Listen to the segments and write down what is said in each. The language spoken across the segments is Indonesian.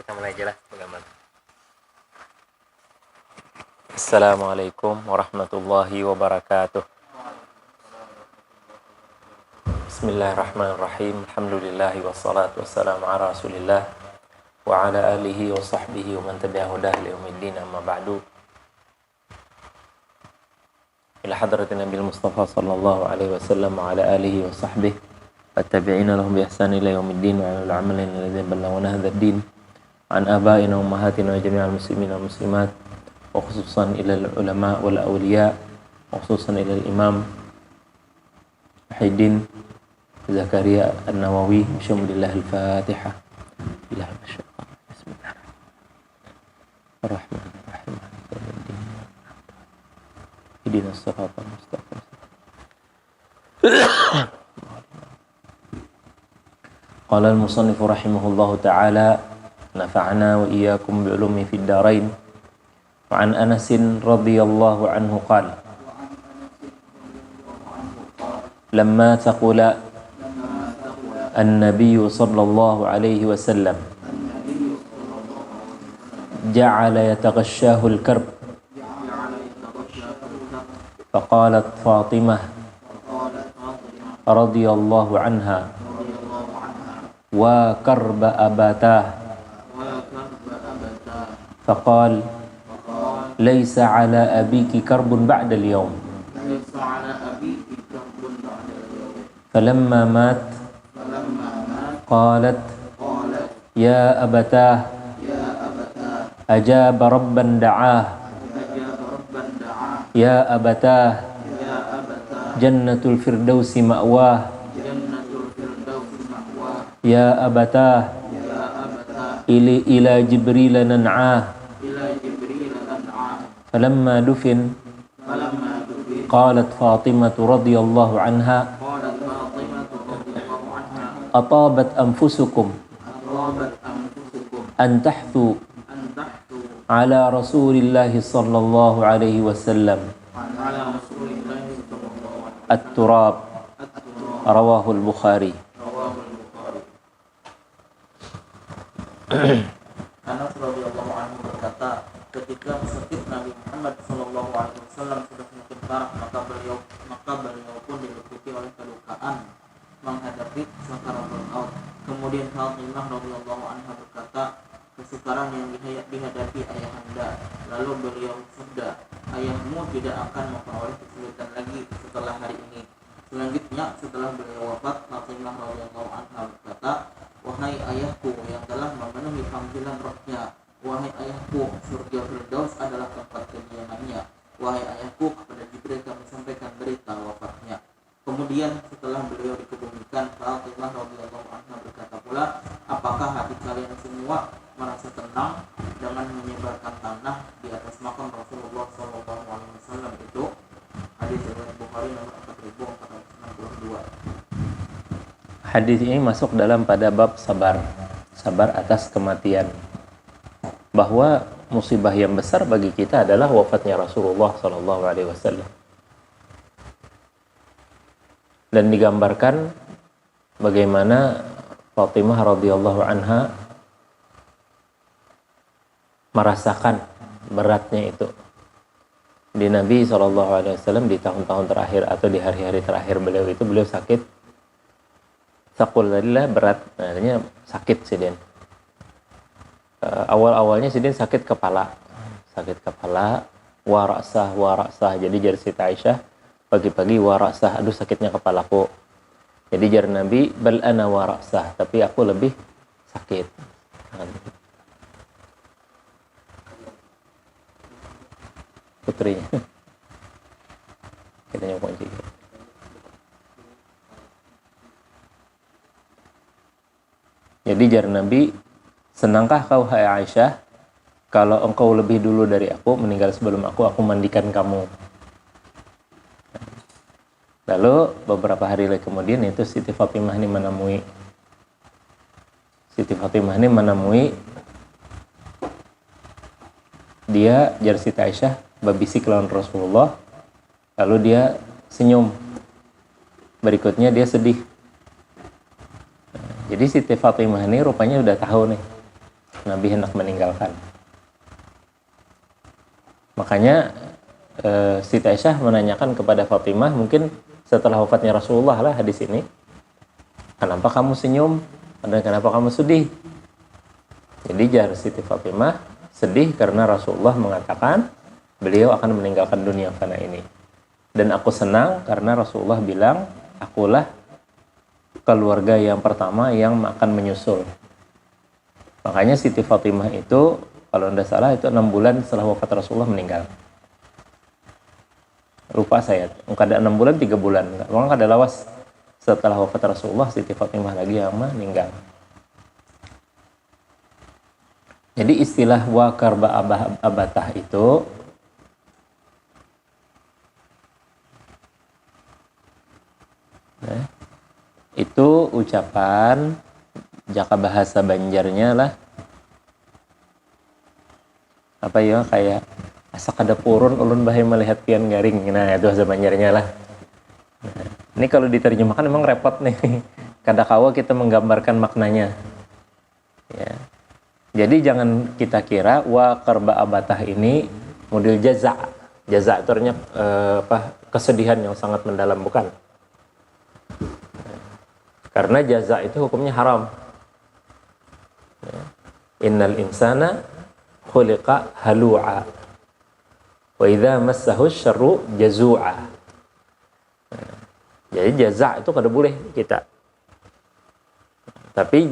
Mana aja lah pengamat. Assalamualaikum warahmatullahi wabarakatuh. Bismillahirrahmanirrahim. Alhamdulillahi wassalatu wassalamu ala rasulillah wa ala alihi wa sahbihi wa man tabi'ahu dah li yaumiddin, amma ba'du. Ila hadratin Nabil Mustafa sallallahu alaihi wasallam wa ala alihi wa sahbihi wa tabi'ina lahum bi ihsan ila yaumiddin wa ala al-amalin alladhi ballaguna hadzal din. An abaina wa ummahatina wa jami'al muslimin wal muslimat wa khususan ila ulama wal awliya wa khususan ila imam Muhyiddin Zakaria An-Nawawi. Bismillah al-Fatihah. Billah masyaallah. Bismillahirrahmanirrahim. Ihdinas siratal mustaqim. Qala al-musannif rahimahullahu ta'ala nafa'na wa iyyakum bi ulumi fid darain. Wa an Anas radhiyallahu anhu qala lamma taqula an-nabiy sallallahu alaihi wasallam ja'ala yataghashahu al-karb faqalat Fatimah radhiyallahu anha wa karba abatah فقال ليس على أبيك كرب بعد اليوم فلما مات قالت يا أبتاه أجاب ربا دعاه يا أبتاه جنة الفردوس مأواه يا أبتاه إلى جبريل ننعاه فلما دفن قالت فاطمة رضي الله عنها أطابت أنفسكم أن تحثوا على رسول الله صلى الله عليه وسلم التراب. رواه البخاري. Anas radhiyallahu anhu berkata, ketika sakit Nabi Muhammad sallallahu alaihi wasallam sudah semakin parah, maka beliau pun diliputi oleh kelukaan menghadapi sakaratul maut. Kemudian Fatimah radhiyallahu anha berkata, kesukaran yang dihadapi ayahanda. Lalu beliau bersabda, ayahmu tidak akan memperoleh kesulitan lagi setelah hari ini. Selanjutnya setelah beliau wafat, Fatimah radhiyallahu anha berkata, wahai ayahku yang telah memenuhi panggilan rohnya, wahai ayahku, surga Firdaus adalah tempat kediamannya. Wahai ayahku, kepada Jibril kami sampaikan berita wafatnya. Kemudian setelah beliau dikebumikan, Fatimah radhiyallahu anha berkata pula, apakah hati kalian semua merasa tenang dengan menyebarkan tanah di atas makam Rasulullah sallallahu alaihi wasallam itu? Hadis riwayat Bukhari nomor 4462. Hadis ini masuk dalam pada bab sabar atas kematian. Bahwa musibah yang besar bagi kita adalah wafatnya Rasulullah sallallahu alaihi wasallam. Dan digambarkan bagaimana Fatimah radhiyallahu anha merasakan beratnya itu. Di Nabi sallallahu alaihi wasallam di tahun-tahun terakhir atau di hari-hari terakhir beliau sakit. Sakul tadilah berat, artinya sakit Sidin. Awal-awalnya Sidin sakit kepala, warasah. Jadi jar Siti Aisyah pagi-pagi warasah, aduh sakitnya kepalaku. Jadi jar Nabi bal ana warasah, tapi aku lebih sakit. Putrinya. Kita nyokong juga. Jadi jar Nabi, senangkah kau hai Aisyah kalau engkau lebih dulu dari aku, meninggal sebelum aku mandikan kamu. Lalu beberapa hari kemudian itu Siti Fatimah ini menemui dia jar Siti Aisyah babisik lawan Rasulullah. Lalu dia senyum. Berikutnya dia sedih. Jadi Siti Fatimah ini rupanya udah tahu nih Nabi hendak meninggalkan. Makanya Siti Aisyah menanyakan kepada Fatimah, mungkin setelah wafatnya Rasulullah lah hadis ini, kenapa kamu senyum dan kenapa kamu sedih? Jadi jar Siti Fatimah sedih karena Rasulullah mengatakan beliau akan meninggalkan dunia fana ini. Dan aku senang karena Rasulullah bilang, akulah keluarga yang pertama yang akan menyusul. Makanya Siti Fatimah itu, kalau tidak salah itu 6 bulan setelah wafat Rasulullah meninggal. Lupa saya, kada 6 bulan, 3 bulan. Memang kada lawas setelah wafat Rasulullah, Siti Fatimah lagi yang meninggal. Jadi istilah wa karba abatah itu itu ucapan jaka bahasa Banjarnya lah apa ya, kayak asa kada purun ulun bahe melihat pian garing. Nah, itu bahasa Banjarnya lah. Nah, ini kalau diterjemahkan memang repot nih. Kada kawa kita menggambarkan maknanya. Ya. Jadi jangan kita kira wa karba abatah ini model jaza. Jaza itu artinya kesedihan yang sangat mendalam, bukan. Karena jaza itu hukumnya haram. Ya. Innal insana khuliqa halu'a wa idza massahu syarru jazu'a. Jadi jaza itu kada boleh kita. Tapi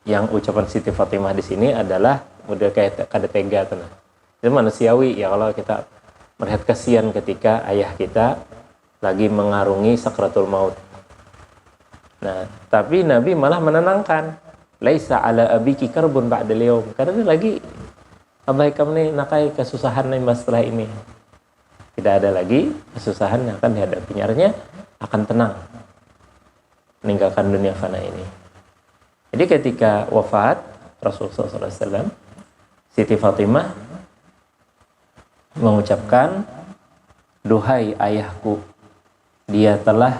yang ucapan Siti Fatimah di sini adalah model kayak kada tega tuh. Itu manusiawi ya, kalau kita melihat kasihan ketika ayah kita lagi mengarungi sakratul maut. Nah, tapi Nabi malah menenangkan. Laisa ala abiki karbun ba'dal yaum. Karena lagi abah kamu nih nakai kesusahan nih setelah ini. Tidak ada lagi kesusahan yang akan dihadapinya. Artinya akan tenang meninggalkan dunia fana ini. Jadi ketika wafat Rasulullah SAW, Siti Fatimah mengucapkan, duhai ayahku, dia telah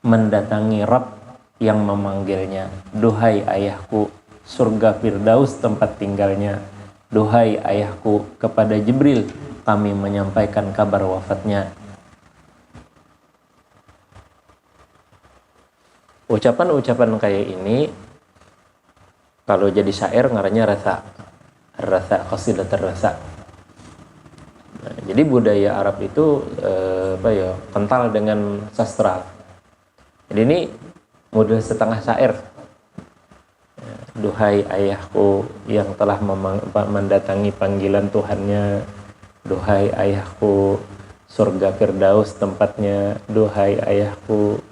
mendatangi Rabb yang memanggilnya. Duhai ayahku, surga Firdaus tempat tinggalnya. Duhai ayahku, kepada Jibril kami menyampaikan kabar wafatnya. Ucapan-ucapan kayak ini kalau jadi syair ngarannya rasa qasidah terrasa. Nah, jadi budaya Arab itu kental dengan sastra. Jadi ini model setengah syair. Duhai ayahku yang telah mendatangi panggilan Tuhannya. Duhai ayahku, surga Firdaus tempatnya. Duhai ayahku,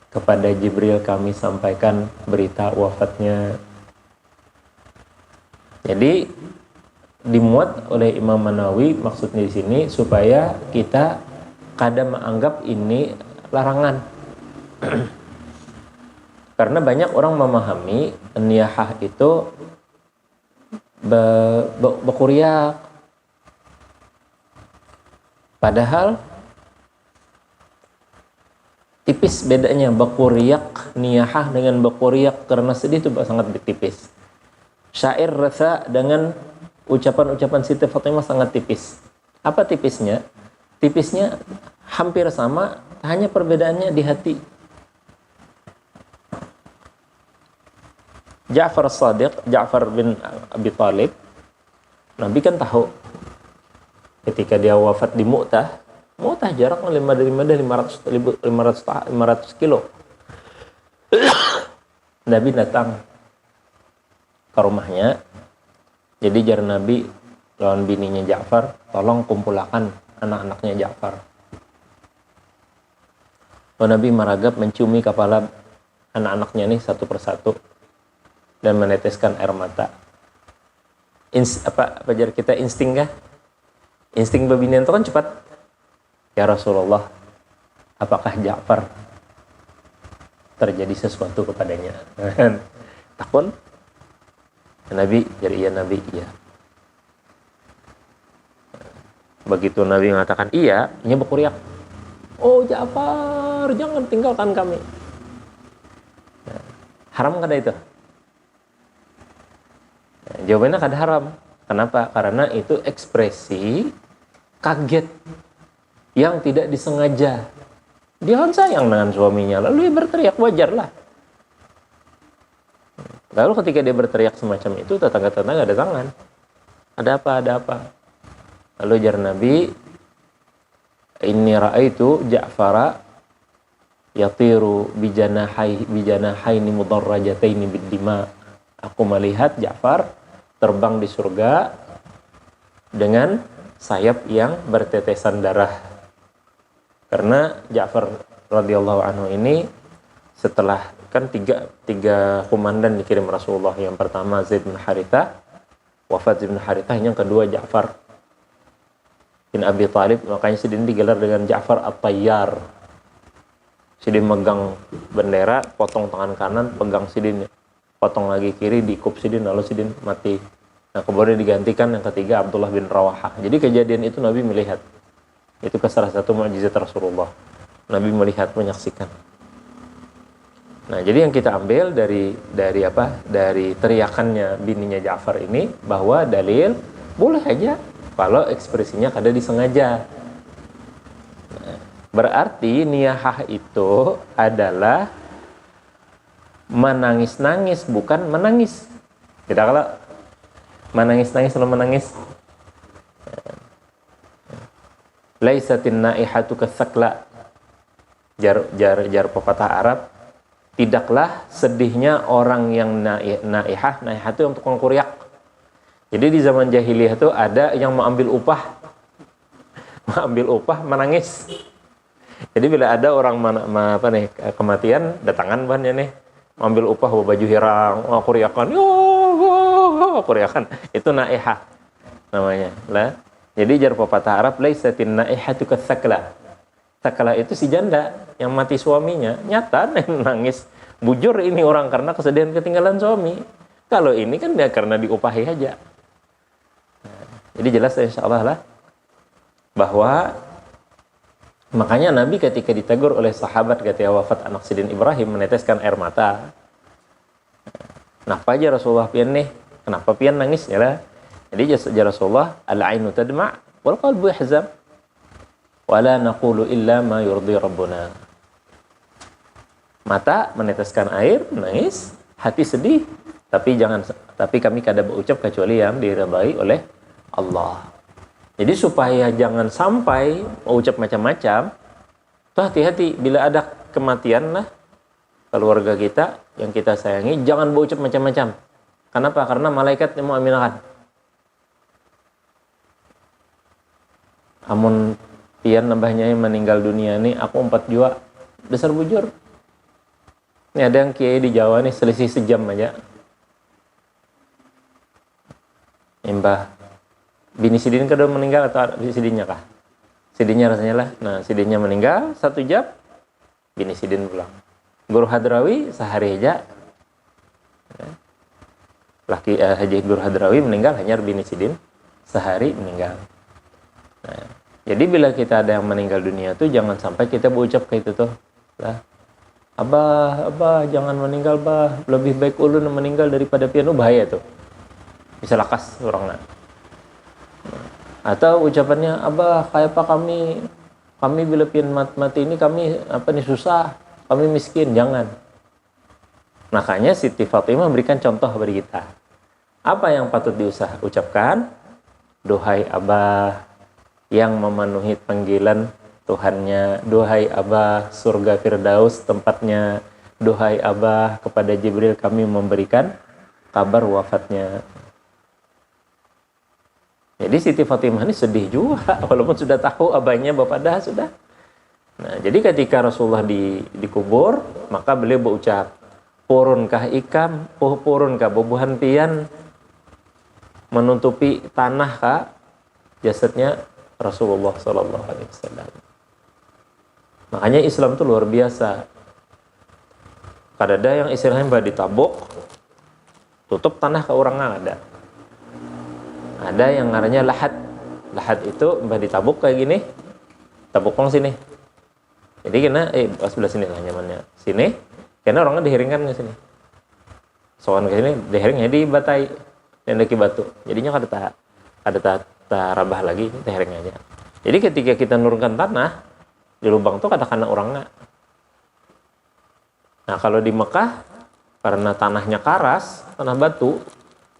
kepada Jibril kami sampaikan berita wafatnya. Jadi dimuat oleh Imam Manawi maksudnya di sini supaya kita kadang menganggap ini larangan. Karena banyak orang memahami niyahah itu bekuriak. Padahal tipis bedanya bekuriak niyahah dengan bekuriak karena sedih itu sangat tipis. Syair rasa dengan ucapan-ucapan Siti Fatimah sangat tipis. Apa tipisnya? Tipisnya hampir sama, hanya perbedaannya di hati. Ja'far Shadiq, Ja'far bin Abi Thalib, Nabi kan tahu ketika dia wafat di Mu'tah jaraknya 500 kilo. Nabi datang ke rumahnya. Jadi jar Nabi lawan bininya Ja'far, tolong kumpulkan anak-anaknya Ja'far. Lalu Nabi meragap menciumi kepala anak-anaknya nih satu persatu dan meneteskan air mata. Apa jar kita insting kah? Insting babinian itu kan cepat. Ya Rasulullah, apakah Ja'far terjadi sesuatu kepadanya? Takun? Nabi, jadi iya Nabi, iya. Begitu Nabi mengatakan iya, nya berkuriak. Oh Ja'far, jangan tinggalkan kami. Haram kada itu? Nah, jawabannya kada haram. Kenapa? Karena itu ekspresi kaget yang tidak disengaja. Dia kan sayang dengan suaminya, lalu dia berteriak, wajarlah. Lalu ketika dia berteriak semacam itu, tetangga-tetangga ada tangan. Ada apa? Ada apa? Lalu jar Nabi, inni ra'aitu Ja'fara yatiru bijanahaini mudarrajataini bid-dima. Aku melihat Ja'far terbang di surga dengan sayap yang bertetesan darah. Karena Ja'far radhiyallahu anhu ini setelah kan tiga komandan dikirim Rasulullah. Yang pertama Zaid bin Harithah, wafat Zaid bin Harithah. Yang kedua Ja'far bin Abi Thalib, makanya Sidin digelar dengan Ja'far At-Tayyar. Sidin megang bendera, potong tangan kanan, pegang Sidin, potong lagi kiri, dikup Sidin, lalu Sidin mati. Nah, kemudian digantikan yang ketiga Abdullah bin Rawahah. Jadi kejadian itu Nabi melihat. Itu salah satu mukjizat Rasulullah. Nabi melihat, menyaksikan. Nah, jadi yang kita ambil dari apa? Dari teriakannya bininya Ja'far ini, bahwa dalil boleh aja kalau ekspresinya kada disengaja. Nah, berarti niyahah itu adalah menangis-nangis, bukan menangis. Tidak kalau menangis-nangis lalu menangis. Laisatin naihatu kasakla. Jar pepatah Arab, tidaklah sedihnya orang yang naihah itu yang tukang kuriak. Jadi di zaman jahiliyah itu ada yang mau ambil upah menangis. Jadi bila ada orang kematian, datangan bahannya nih, ambil upah baju hirang, kuriakan, kuriakan, itu naihah namanya. Lah, jadi jar pepatah Arab, laisatin naihatu kasakla. Sakla itu si janda yang mati suaminya, nyata nangis bujur ini orang karena kesedihan ketinggalan suami. Kalau ini kan dia karena diupahi aja. Jadi jelas insyaallah lah bahwa makanya Nabi ketika ditegur oleh sahabat ketika wafat anak Sidin Ibrahim meneteskan air mata. Kenapa aja Rasulullah pian nih? Kenapa pian nangis ya lah? Jadi ya Rasulullah, al-ainu tadma' wal qalbu yahzan. Wala naqulu illa ma yurdi rabbuna. Mata meneteskan air, menangis, hati sedih, tapi kami kada berucap kecuali yang diridai oleh Allah. Jadi supaya jangan sampai mengucap macam-macam, tuh hati-hati bila ada kematian lah keluarga kita yang kita sayangi, jangan berucap macam-macam. Kenapa? Karena malaikat yang mau aminakan. Amun pian nambahnya yang meninggal dunia ini, aku 4 jua besar bujur. Ini ada yang kiai di Jawa nih selisih sejam aja. Mbah bini Sidin kedua meninggal atau Sidinnya kah? Sidinnya rasanya lah. Nah, Sidinnya meninggal 1 jam, bini Sidin pulang. Guru Hadrawi sehari aja. Haji Guru Hadrawi meninggal, hanya bini Sidin sehari meninggal. Nah, jadi bila kita ada yang meninggal dunia tuh jangan sampai kita berucap kayak itu tuh. Lah, abah jangan meninggal bah, lebih baik ulun meninggal daripada pian, bahaya tuh. Bisa lakas orangnya. Atau ucapannya, abah kayak apa kami bila pian mati ini kami susah, kami miskin, jangan. Makanya Siti Fatimah memberikan contoh bagi kita. Apa yang patut ucapkan? Duhai abah yang memenuhi panggilan Tuhannya, duhai abah surga Firdaus tempatnya, duhai abah kepada Jibril kami memberikan kabar wafatnya. Jadi Siti Fatimah ini sedih juga walaupun sudah tahu abahnya bapak dah sudah. Nah, jadi ketika Rasulullah dikubur, maka beliau berucap, purunkah ikam, purunkah bubuhan pian menutupi tanah kah jasadnya Rasulullah sallallahu alaihi wasallam. Makanya Islam itu luar biasa. Kadada yang istilahnya mbak ditabok, tutup tanah ke orang ada. Ada yang ngarannya lahat. Lahat itu mbak ditabok kayak gini, tabok kong sini. Jadi kena sebelah sini lah nyamannya. Sini, karena orangnya dihiringkan ke sini. Soalnya ke sini dihiring di batai. Nendaki batu. Jadinya kada rabah lagi tereng aja. Jadi ketika kita nurunkan tanah di lubang tuh kada kena orangnya. Nah, kalau di Mekah karena tanahnya karas, tanah batu,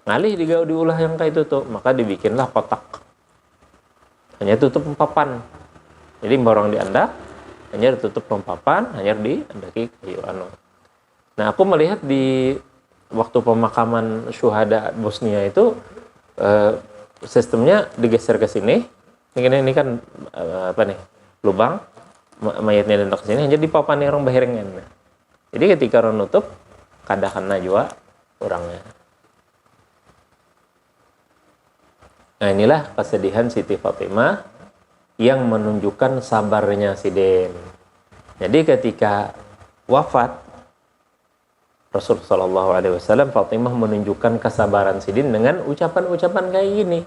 ngalih diulah yang kayak itu tuh, maka dibikinlah kotak. Hanya tutup papan. Jadi borong diandak, hanya ditutup papan, hanya diandaki kayu anu. Nah, aku melihat di waktu pemakaman syuhada Bosnia itu sistemnya digeser ke sini. Ini kan lubang, mayatnya diandak ke sini, hanya di papan orang bahirengan. Jadi ketika orang nutup, kada kena jua orangnya. Nah, inilah kesedihan Siti Fatimah yang menunjukkan sabarnya Sidin. Jadi ketika wafat Rasulullah SAW, Fatimah menunjukkan kesabaran Sidin dengan ucapan-ucapan kayak gini.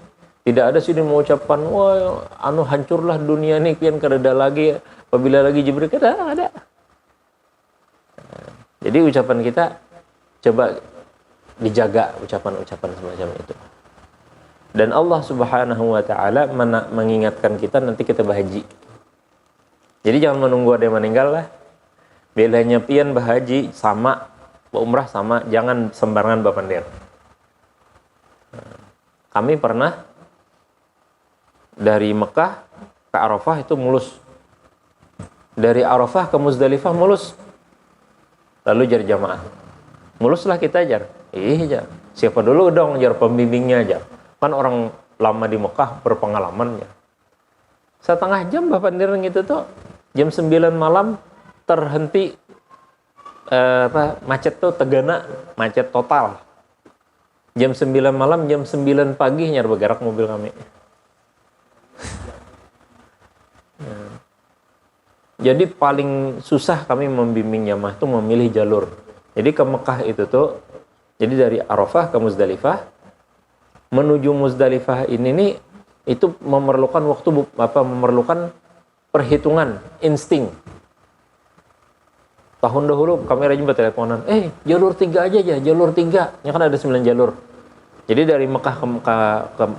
Tidak ada Sidin mengucapkan, wah, hancurlah dunia ini, kian kada lagi, apabila lagi Jibril, ada. Jadi ucapan kita coba dijaga, ucapan-ucapan semacam itu. Dan Allah Subhanahu wa taala mengingatkan kita nanti kita berhaji. Jadi jangan menunggu ada yang meninggal lah. Bedanya pian berhaji sama, umrah sama, jangan sembarangan bapandir. Kami pernah dari Mekah ke Arafah itu mulus. Dari Arafah ke Muzdalifah mulus. Lalu jar jamaah. Muluslah kita jar. Iya, siapa dulu dong jar pembimbingnya aja. Kan orang lama di Mekah berpengalaman ya. Setengah jam Bapak Ndireng itu tuh jam 9 malam terhenti macet tuh Tegana, macet total. Jam 9 malam, jam 9 pagi nyar bergerak mobil kami. Jadi paling susah kami membimbing jamaah itu memilih jalur. Jadi ke Mekah itu tuh, jadi dari Arafah ke Muzdalifah, menuju Muzdalifah ini nih itu memerlukan waktu memerlukan perhitungan insting. Tahun dahulu kami rajin berteleponan, jalur 3 aja ya, jalur 3. Ya kan ada 9 jalur. Jadi dari Mekah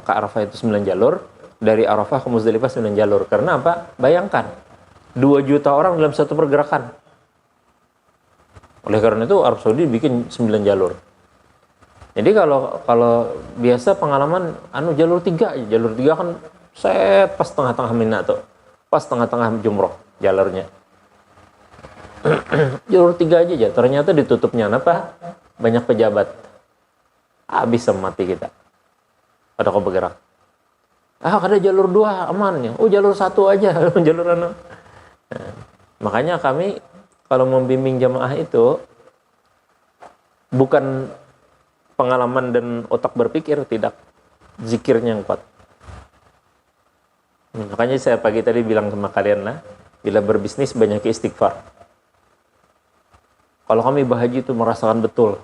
ke Arafah itu 9 jalur, dari Arafah ke Muzdalifah 9 jalur. Karena apa? Bayangkan 2 juta orang dalam satu pergerakan. Oleh karena itu Arab Saudi bikin 9 jalur. Jadi kalau biasa pengalaman jalur 3 kan set pas tengah-tengah Mina tuh. Pas tengah-tengah Jumroh jalurnya. Jalur 3 aja. Ternyata ditutupnya apa? Banyak pejabat. Bisa mati kita. Pada kau bergerak. Ada jalur 2 aman ya. Jalur 1 aja. Jalur Nah, makanya kami kalau membimbing jamaah itu bukan pengalaman dan otak berpikir, tidak, zikirnya yang kuat. Makanya saya pagi tadi bilang sama kalian lah, bila berbisnis banyak istighfar. Kalau kami berhaji itu merasakan betul.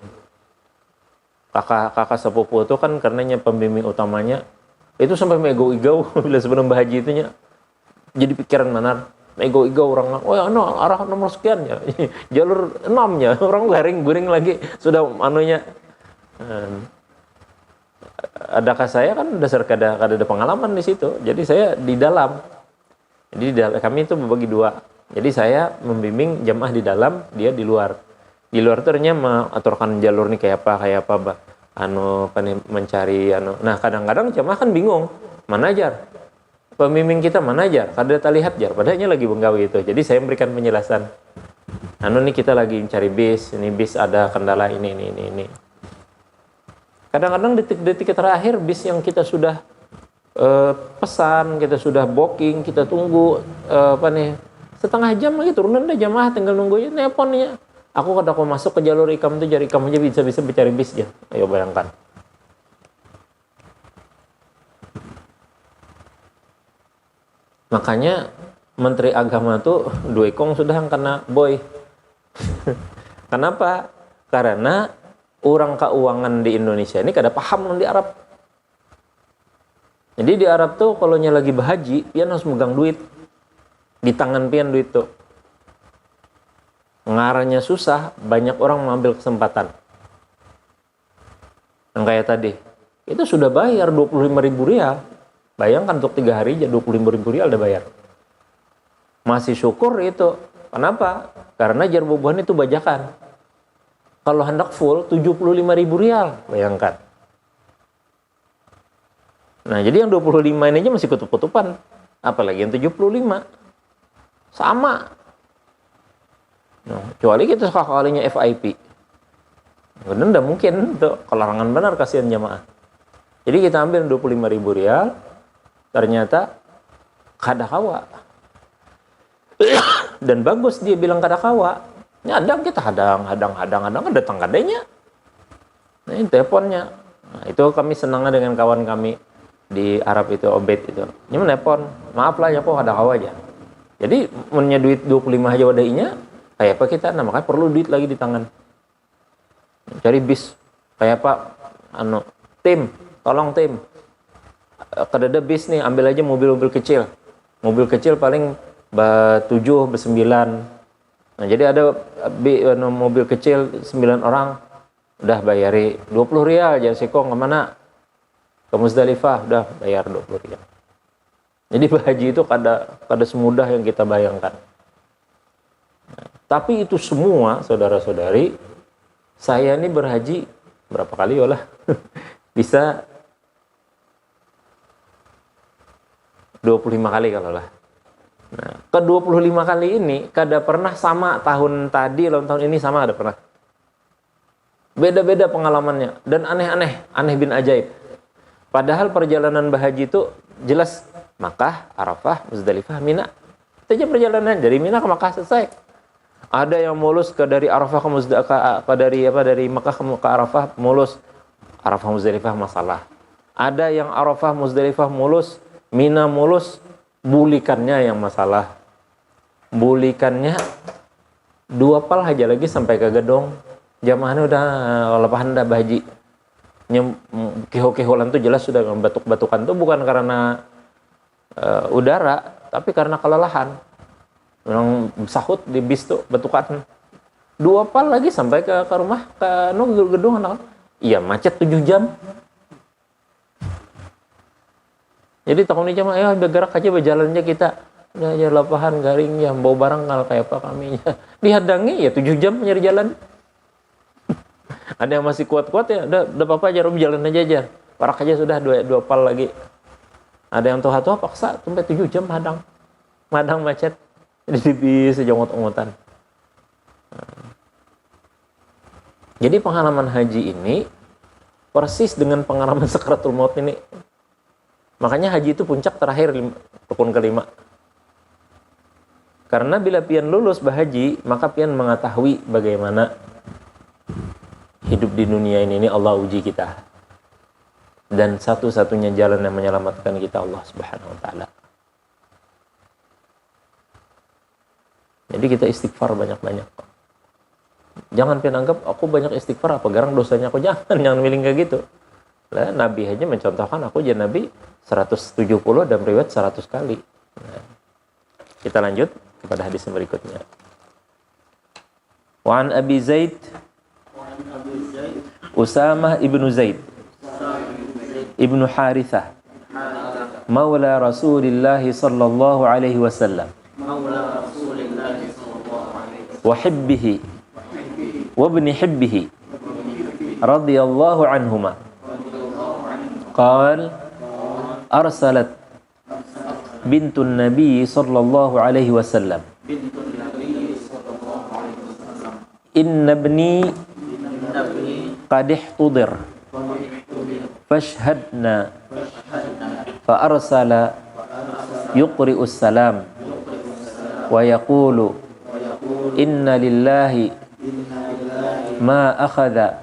Kakak sepupu itu kan karenanya pembimbing utamanya itu sampai mego-igau bila sebelum berhaji itunya jadi pikiran mana ego orang, arah nomor sekian ya, jalur 6 ya, orang guring lagi sudah adakah saya kan dasar kada ada pengalaman di situ, jadi saya di dalam, jadi kami itu membagi 2, jadi saya membimbing jamaah di dalam, dia di luar ternyata mengaturkan jalur nih kayak apa mencari nah kadang-kadang jamaah kan bingung mana ajar. Pembimbing kita mana aja, kada terlihat jar, padahalnya lagi benggawi itu. Jadi saya memberikan penjelasan. Nih kita lagi mencari bis, ini bis ada kendala ini. Kadang-kadang detik-detik terakhir bis yang kita sudah pesan, kita sudah booking, kita tunggu setengah jam lagi turunan dah jamaah tinggal nunggu aja nelponnya. Aku masuk ke jalur ikam itu, jari ikam aja bisa mencari bis ya. Ayo bayangkan. Makanya Menteri Agama tuh duekong sudah kena boy. Kenapa? Karena orang keuangan di Indonesia ini kada paham di Arab. Jadi di Arab tuh kalau lagi berhaji, pian harus megang duit. Di tangan pian duit tuh. Ngaranya susah, banyak orang mengambil kesempatan. Yang kayak tadi, itu sudah bayar 25.000 rial. Bayangkan untuk 3 hari aja 25.000 rial udah bayar. Masih syukur itu. Kenapa? Karena jar bubuhan itu bajakan. Kalau hendak full 75.000 rial, bayangkan. Nah, jadi yang 25 ini aja masih kutup-kutupan. Apalagi yang 75. Sama. Nah, kecuali kita sekalinya FIP. Benar enggak mungkin itu kelarangan benar, kasihan jamaah. Jadi kita ambil 25.000 rial, ternyata kada kawa. Dan bagus dia bilang kada kawa. Nyadang kita hadang datang kadenya. Nah, ini teleponnya. Nah, itu kami senangnya dengan kawan kami di Arab itu, Obed itu. Ini menelpon, maaf lah ya kok ada kawa aja. Jadi punya duit 25 aja wadainya, kayak apa kita? Nah, makanya perlu duit lagi di tangan. Cari bis, kayak apa? Tim, tolong tim. Kada bis nih, ambil aja mobil-mobil kecil. Mobil kecil paling 7, 9. Nah, jadi ada mobil kecil 9 orang, udah bayari 20 rial aja siko kemana? Ke Muzdalifah, udah bayar 20 rial. Jadi berhaji itu kada semudah yang kita bayangkan. Nah, tapi itu semua, saudara-saudari, saya ini berhaji berapa kali ya lah? Bisa 25 kali kalau lah. Nah, ke 25 kali ini kada pernah sama tahun tadi lawan tahun ini sama, ada pernah. Beda-beda pengalamannya dan aneh-aneh, aneh bin ajaib. Padahal perjalanan berhaji itu jelas Makkah, Arafah, Muzdalifah, Mina. Itu aja perjalanan dari Mina ke Makkah selesai. Ada yang mulus ke dari Arafah ke Muzdalifah, dari Makkah ke Arafah mulus. Arafah Muzdalifah masalah. Ada yang Arafah Muzdalifah mulus, Mina mulus, bulikannya yang masalah. Bulikannya 2 pal aja lagi sampai ke gedong. Jamaahnya udah lepahan dah bahaji. Keho-keholan tuh jelas sudah batuk-batukan tuh bukan karena udara, tapi karena kelelahan. Memang sahut di bis tuh batukan. 2 pal lagi sampai ke rumah, ke gedung anak. Iya, macet 7 jam. Jadi tahun ini jamaah, ayo bergerak aja berjalan aja kita. Ya lapahan garing ya, bawa barang kalau kayak apa kami. Dihadangi ya 7 jam nyari jalan. Ada yang masih kuat-kuat ya, udah apa-apa aja, jalan aja. Parak aja sudah 2 pal lagi. Ada yang tua-tua paksa sampai 7 jam madang macet. Jadi bisa jongot-ongotan. Jadi pengalaman haji ini persis dengan pengalaman sakaratul maut ini. Makanya haji itu puncak terakhir, rukun kelima. Karena bila pian lulus berhaji, maka pian mengetahui bagaimana hidup di dunia ini Allah uji kita. Dan satu-satunya jalan yang menyelamatkan kita Allah Subhanahu wa taala. Jadi kita istighfar banyak-banyak. Jangan pian anggap aku banyak istighfar apa garang dosanya aku, jangan milih kayak gitu. Lah, Nabi aja mencontohkan, aku jadi Nabi 170 dan riwayat 100 kali. Nah, kita lanjut kepada hadis yang berikutnya. Wa an Abi Zaid Usamah ibnu Zaid ibnu Harithah maula Rasulillah sallallahu alaihi wasallam wa hibbihi wa ibni hibbihi radhiyallahu anhuma qala arsalat bintun Nabi sallallahu alaihi wasallam inna ibni qad ihtudir fashhadna fa arsala yuqri'us salam wa yaqulu inna lillahi ma akhadha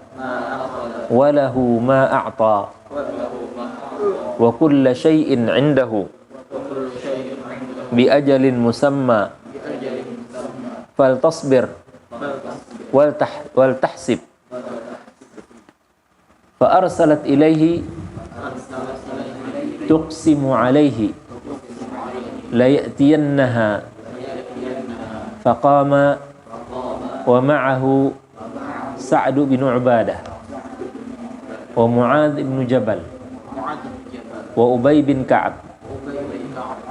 wa lahu ma a'ta wa kulla shay'in 'indahu bi ajalin musamma faltasbir wal tahsib fa arsalat ilaihi tuqsimu alaihi la ya'tiyannaha faqama wa ma'ahu Sa'd bin Ubadah wa Mu'adz bin Jabal wa Ubay bin Ka'ab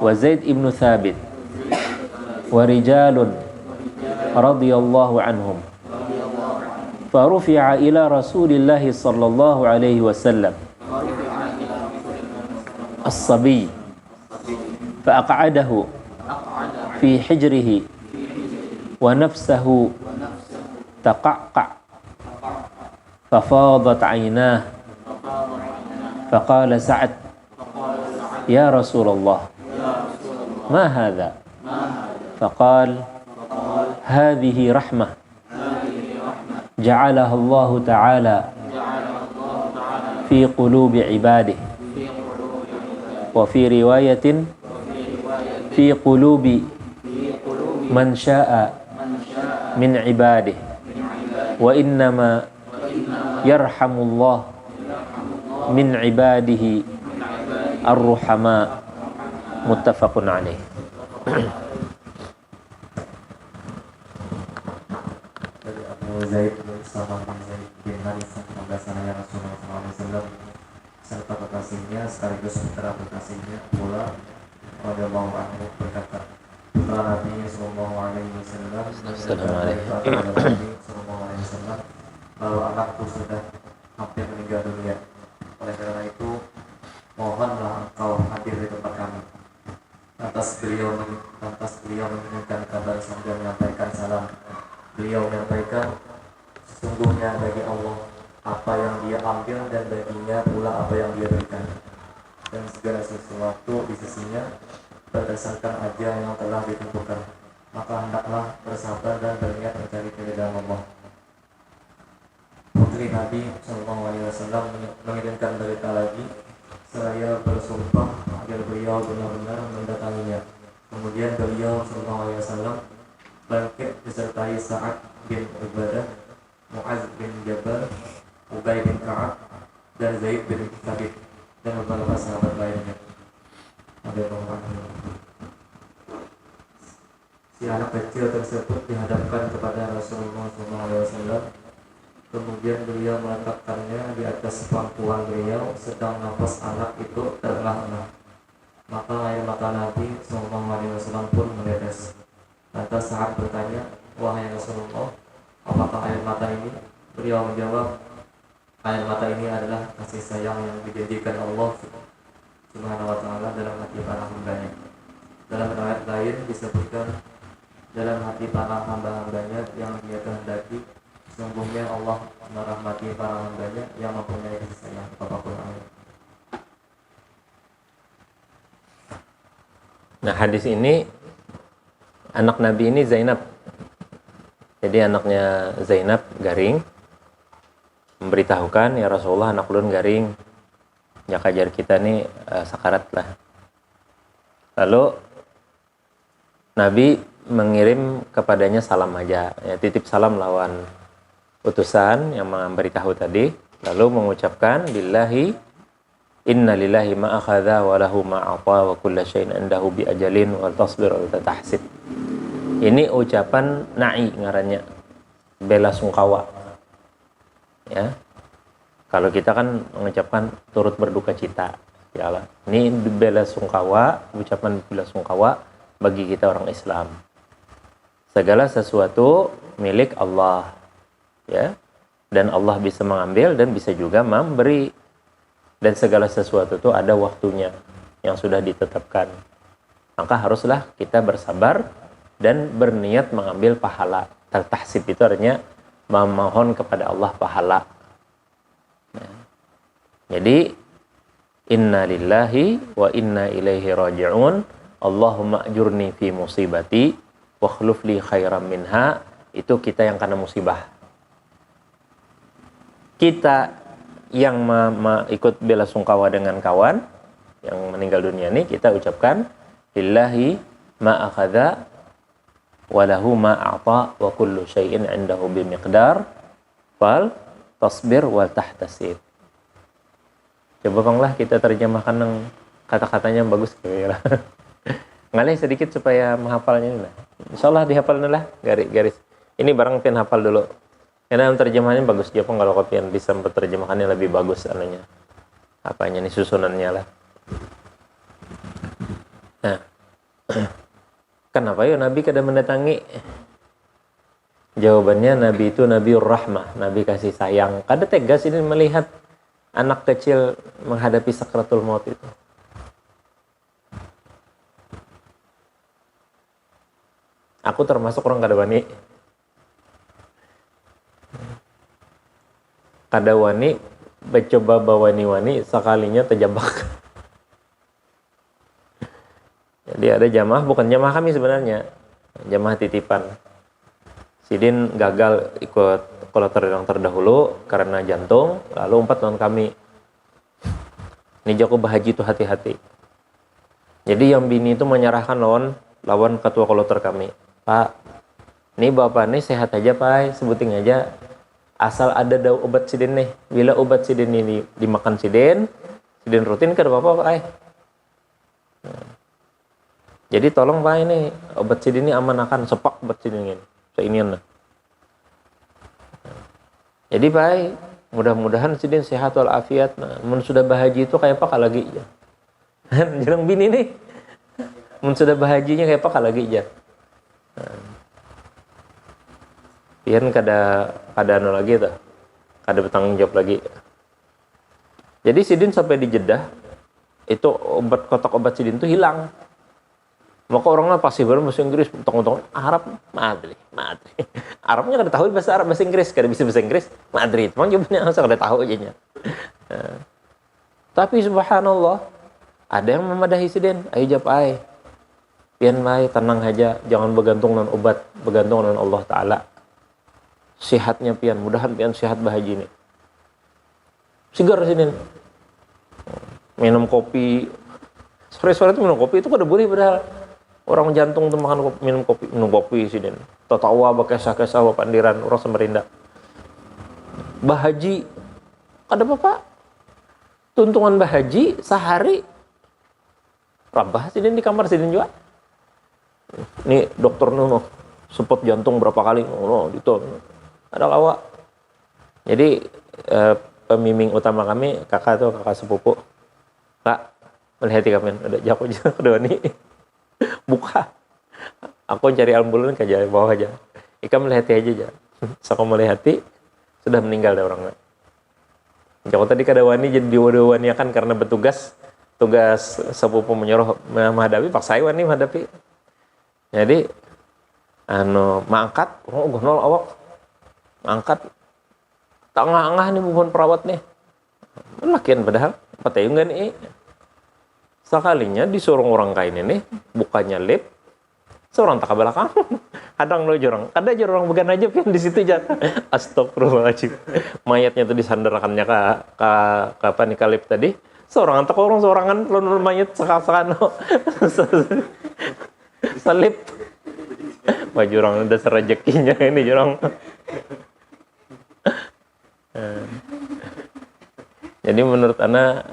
wa Zaid ibn Thabit wa rijalun radhiyallahu anhum farufi'a ila Rasulillah sallallahu alaihi wasallam as-sabi fa'aq'adahu fi hijrihi wa nafsahu taqaqqa fafadat 'aynah faqala Sa'ad ya Rasulullah ma hadha faqala hadhihi rahmah ja'alaha Allah ta'ala fi qulubi ibadihi wa fi riwayatin fi qulubi man sya'a min ibadihi wa innama yarhamullah min ibadihi ar-ruhama muttafaqun alaih. Dari Abu Zaid bin Usama bin Zaid bin Haris pembahasannya Rasulullah SAW serta kekasihnya sekaligus putra kekasihnya pula radhiyallahu anhu berkata, putra Nabi sallallahu alaihi wasallam bahwa anakku sudah hampir meninggal dunia. Oleh karena itu mohonlah engkau hadir di tempat kami. Lantas beliau menginginkan kabar sambil menyampaikan salam. Beliau menyampaikan, sesungguhnya bagi Allah apa yang dia ambil dan baginya pula apa yang dia berikan, dan segala sesuatu di sisinya berdasarkan ajal yang telah ditentukan. Maka hendaklah bersabar dan berniat mencari keridhaan Allah. Putri Nabi SAW mengirimkan berita lagi, seraya bersumpah agar beliau benar-benar mendatanginya. Kemudian beliau SAW bangkit disertai Sa'ad bin Ubadah, Mu'az bin Jabal, Ubay bin Ka'ab, dan Zaid bin Thabit, dan beberapa sahabat lainnya. Si anak kecil tersebut dihadapkan kepada Rasulullah SAW. Kemudian beliau meletakkannya di atas pangkuan beliau, sedang nafas anak itu terengah-engah. Maka air mata Nabi SAW pun menetes. Lantas Sa'ad bertanya, wahai Rasulullah, apakah air mata ini? Beliau menjawab, air mata ini adalah kasih sayang yang dijanjikan Allah Subhanahu wa ta'ala dalam hati para hambanya. Dalam riwayat lain disebutkan, dalam hati para hamba-hambanya yang dia kehendaki, sesungguhnya Allah merahmati para hambanya yang mempunyai kasih sayang. Apapun ayat. Nah, hadis ini anak Nabi ini Zainab. Jadi anaknya Zainab garing, memberitahukan, ya Rasulullah anak ulun garing, ya kajar kita nih sakarat lah. Lalu Nabi mengirim kepadanya salam aja, ya titip salam lawan utusan yang memberitahu tadi, lalu mengucapkan billahi inna lillahi ma akhadha wa lahu ma ata wa kullu syai'in indahu bi ajalin wal tasbir wal tatahsib. Ini ucapan na'i ngarannya, bela sungkawa. Ya. Kalau kita kan mengucapkan turut berduka cita, ya Allah. Ini bela sungkawa, ucapan bela sungkawa bagi kita orang Islam. Segala sesuatu milik Allah, ya. Dan Allah bisa mengambil dan bisa juga memberi. Dan segala sesuatu itu ada waktunya yang sudah ditetapkan. Maka haruslah kita bersabar dan berniat mengambil pahala. Tahsib itu artinya memohon kepada Allah pahala. Nah, jadi inna lillahi wa inna ilaihi raji'un. Allahumma ajurni fi musibati wa khluf li khairam minha. Itu kita yang kena musibah. Kita yang ikut bela sungkawa dengan kawan yang meninggal dunia ini, kita ucapkan lillahi ma akhadha walahu ma a'ta wa kullu syai'in 'indahu bimiqdar fal tasbir wal tahtasib. Coba banglah kita terjemahkan yang kata-katanya bagus kira-kira. Ngalih sedikit supaya menghafalnya lah. Insyaallah dihafal lah garis. Ini barang pian hafal dulu. Karena terjemahannya bagus Jepang, kalau kopian bisa terjemahannya lebih bagus anunya. Apanya nih susunannya lah. Nah, kenapa ya Nabi kada mendatangi? Jawabannya Nabi itu Nabiur Rahmah, Nabi kasih sayang. Kada tegas ini melihat anak kecil menghadapi sakratul maut itu. Aku termasuk orang kada wani. Kada wani mencoba bawani-wani sekalinya terjebak. Jadi ada jamaah, bukan jamaah kami sebenarnya, jamaah titipan. Sidin gagal ikut kloter yang terdahulu karena jantung, lalu umpat lawan kami. Ini Joko Bahaji itu hati-hati. Jadi yang bini itu menyerahkan lawan ketua kloter kami. Pak, ini bapak nih sehat aja Pak, sebuting aja. Asal ada obat sidin nih. Bila obat sidin ini dimakan sidin rutin ke bapak Pak. Jadi tolong Pak ini obat sidin ini amanakan, sepak obat sidin ini. Seinian lah. Jadi Pak, mudah-mudahan sidin sehat walafiat. Nah, mun sudah bahaji itu kayak apa lagi ya. Jarang bini nih. Mun sudah bahajinya kayak apa lagi ya. Pian kada anu lagi tuh. Kada bertanggung jawab lagi. Jadi sidin sampai di Jeddah itu kotak obat sidin itu hilang. Maka orangnya pasti bahasa Inggris, tong-tong Arab, madri. Arabnya kada tahu bahasa Arab, bahasa Inggris, kada bisa bahasa Inggris, Madrid. Memang jawabannya asal kada tahu aja nya. Tapi subhanallah, ada yang memadahi sidin, ayo jawab ai. Pian mai tenang aja, jangan bergantung dengan obat, bergantung dengan Allah Taala. Sehatnya pian, mudahan pian sehat bahaji ini. Sigar sidin. Minum kopi, sore-sore itu minum kopi itu kada boleh padahal. Orang jantung tuh makan kopi, minum kopi sidin. Tatawa bakesah-kesah pandiran orang Samarinda. Bahaji kada apa-apa. Tuntungan bahaji sehari rabah sidin di kamar sidin juga. Nih dokter nuno support jantung berapa kali gitu. Ada lawak. Jadi pembimbing utama kami kakak sepupu. Kak, melihat kami ada jago kedua nih. Buka. Aku cari ambulan ke jalan bawah aja. Ika melihat aja. Saka melihat sudah meninggal ada orangnya. Joko tadi kada wani jadi diwani akan karena bertugas tugas sepupu menyuruh menghadapi paksa wani menghadapi. Jadi mangkat gonol awak. Angkat tengah-tengah nih bukan perawat nih. Lakian padahal patayung kan nih. Sekalinya disuruh orang kain ini bukannya lip seorang tak belakang kadang lo jorang kada jorang bukan aja pian di situ jatuh astagfirullahaladzim mayatnya tuh disandarkannya ke apa nih kalip tadi seorang tak orang seorangan lo mayat sekan salip baju orang dasar rezekinya ini jorang. Jadi menurut ana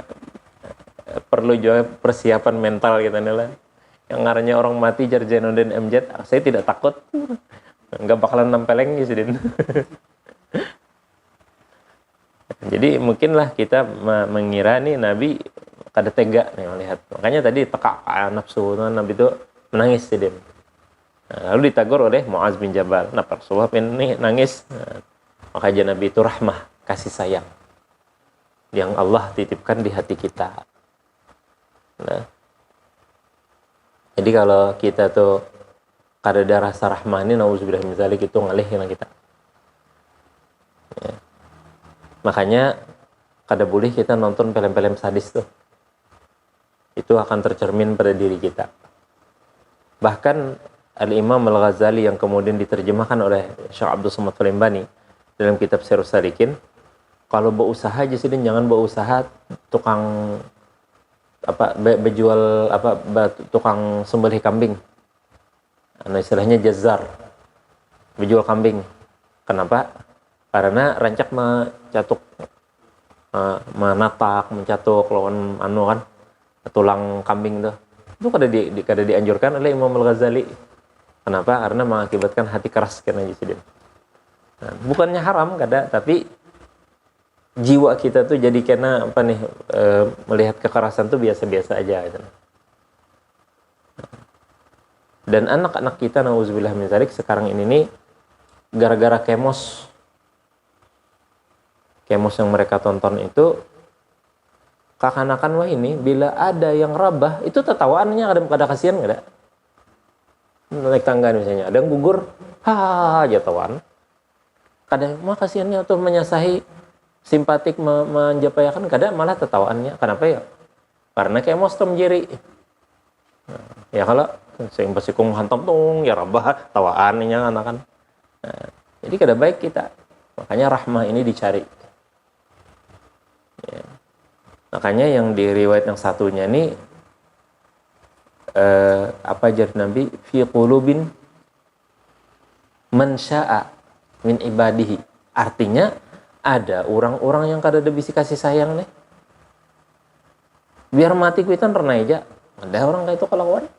perlu juga persiapan mental gitu nih lah. Yang ngarannya orang mati jar Zainuddin MZ, saya tidak takut. Enggak bakalan nempeleng gitu din. Jadi mungkinlah kita mengira nih Nabi kada tega nih melihat. Makanya tadi teka nafsu Nabi itu menangis din. Nah, lalu ditegur oleh Muaz bin Jabal. Nah, Rasulullah ini nangis. Nah, maka Nabi itu rahmah, kasih sayang yang Allah titipkan di hati kita. Nah, jadi kalau kita tuh kada ada rasa rahmah ini, nauzubillah min dzalik, itu ngalih dengan kita. Ya. Makanya kada boleh kita nonton film-film sadis tuh. Itu akan tercermin pada diri kita. Bahkan Al-Imam Al-Ghazali yang kemudian diterjemahkan oleh Syekh Abdul Somad Al-Imbani dalam kitab Sirrus Salikin, kalau berusaha aja sih, jangan berusaha tukang berjual tukang sembelih kambing. Nah, istilahnya jazar, berjual kambing. Kenapa? Karena rancak mencatuk mencatuk lawan kan tulang kambing tuh. Itu kada dianjurkan oleh Imam Al-Ghazali. Kenapa? Karena mengakibatkan hati keras kena jisidin. Nah, bukannya haram kada, tapi jiwa kita tuh jadi kena apa nih, melihat kekerasan tuh biasa-biasa aja gitu. Dan anak-anak kita nauzubillah min dzalik sekarang ini nih gara-gara kemos yang mereka tonton itu, kakanakan wah ini bila ada yang rabah itu tertawaannya ada kasihan nggak ada. Naik tangga misalnya ada yang gugur, aja tawaan. Kadang mah kasihannya tuh menyasahi simpatik menjapayakan, kadang malah tertawaannya. Kenapa ya? Karena kemos tuh menjeri. Ya kalau sing pasikung hantam tung ya rabah tawaannya anak kan. Nah, jadi kada baik kita. Makanya rahmah ini dicari. Ya. Makanya yang di riwayat yang satunya ini apa jar Nabi fi qulubin man syaa min ibadihi. Artinya ada orang-orang yang kada ada bisi kasih sayang nih. Biar mati kuitan pernah aja. Ada orang kayak itu kelakuan.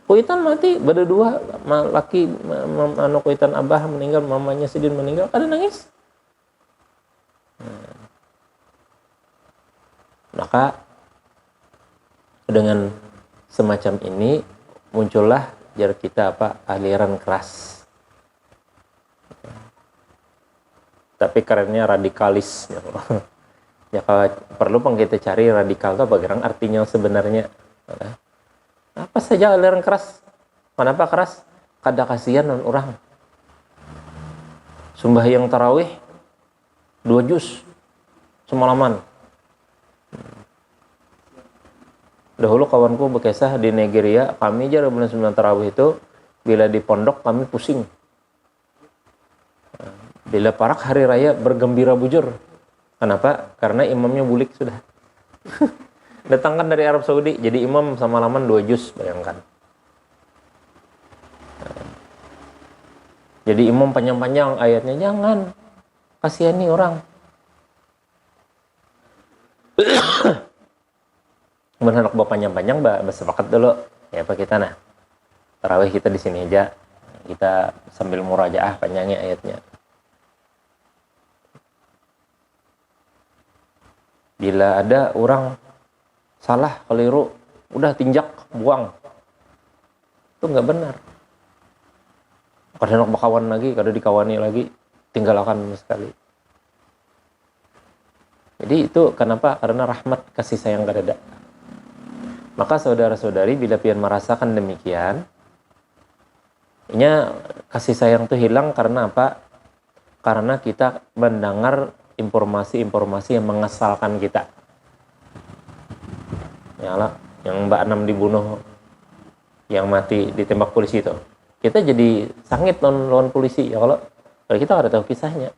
Kuitan mati berdua laki anu kuitan abah meninggal, mamanya sidin meninggal, kada nangis. Maka dengan semacam ini muncullah jar kita aliran keras. Tapi kerennya radikalis. Ya kalau perlu kita cari radikal itu apa gerang artinya sebenarnya. Apa saja aliran keras? Kenapa keras? Kada kasihan orang. Sembahyang tarawih 2 juz semalaman. Dahulu kawanku bekisah di Nigeria, kami aja bulan 9 tarawih itu bila di pondok kami pusing. Bila parak hari raya bergembira bujur. Kenapa? Karena imamnya bulik sudah. Datangkan dari Arab Saudi, jadi imam semalaman 2 juz, bayangkan. Jadi imam panjang-panjang ayatnya, jangan. Kasihani orang. Kemudian anak bawa panjang-panjang, bersepakat dulu. Ya apa kita nah, tarawih kita di sini aja. Kita sambil murajaah panjangnya ayatnya. Bila ada orang salah, keliru, udah tinjak, buang. Itu nggak benar. Kadang nak berkawan lagi, kadang dikawani lagi, tinggalkan sekali. Jadi itu kenapa? Karena rahmat kasih sayang kada ada. Maka saudara-saudari bila pian merasakan demikian, kasih sayang itu hilang karena apa? Karena kita mendengar informasi-informasi yang mengesalkan kita. Yalah, yang Mbak Anam dibunuh, yang mati ditembak polisi itu. Kita jadi sangit lawan polisi ya kalau kita ada tahu kisahnya.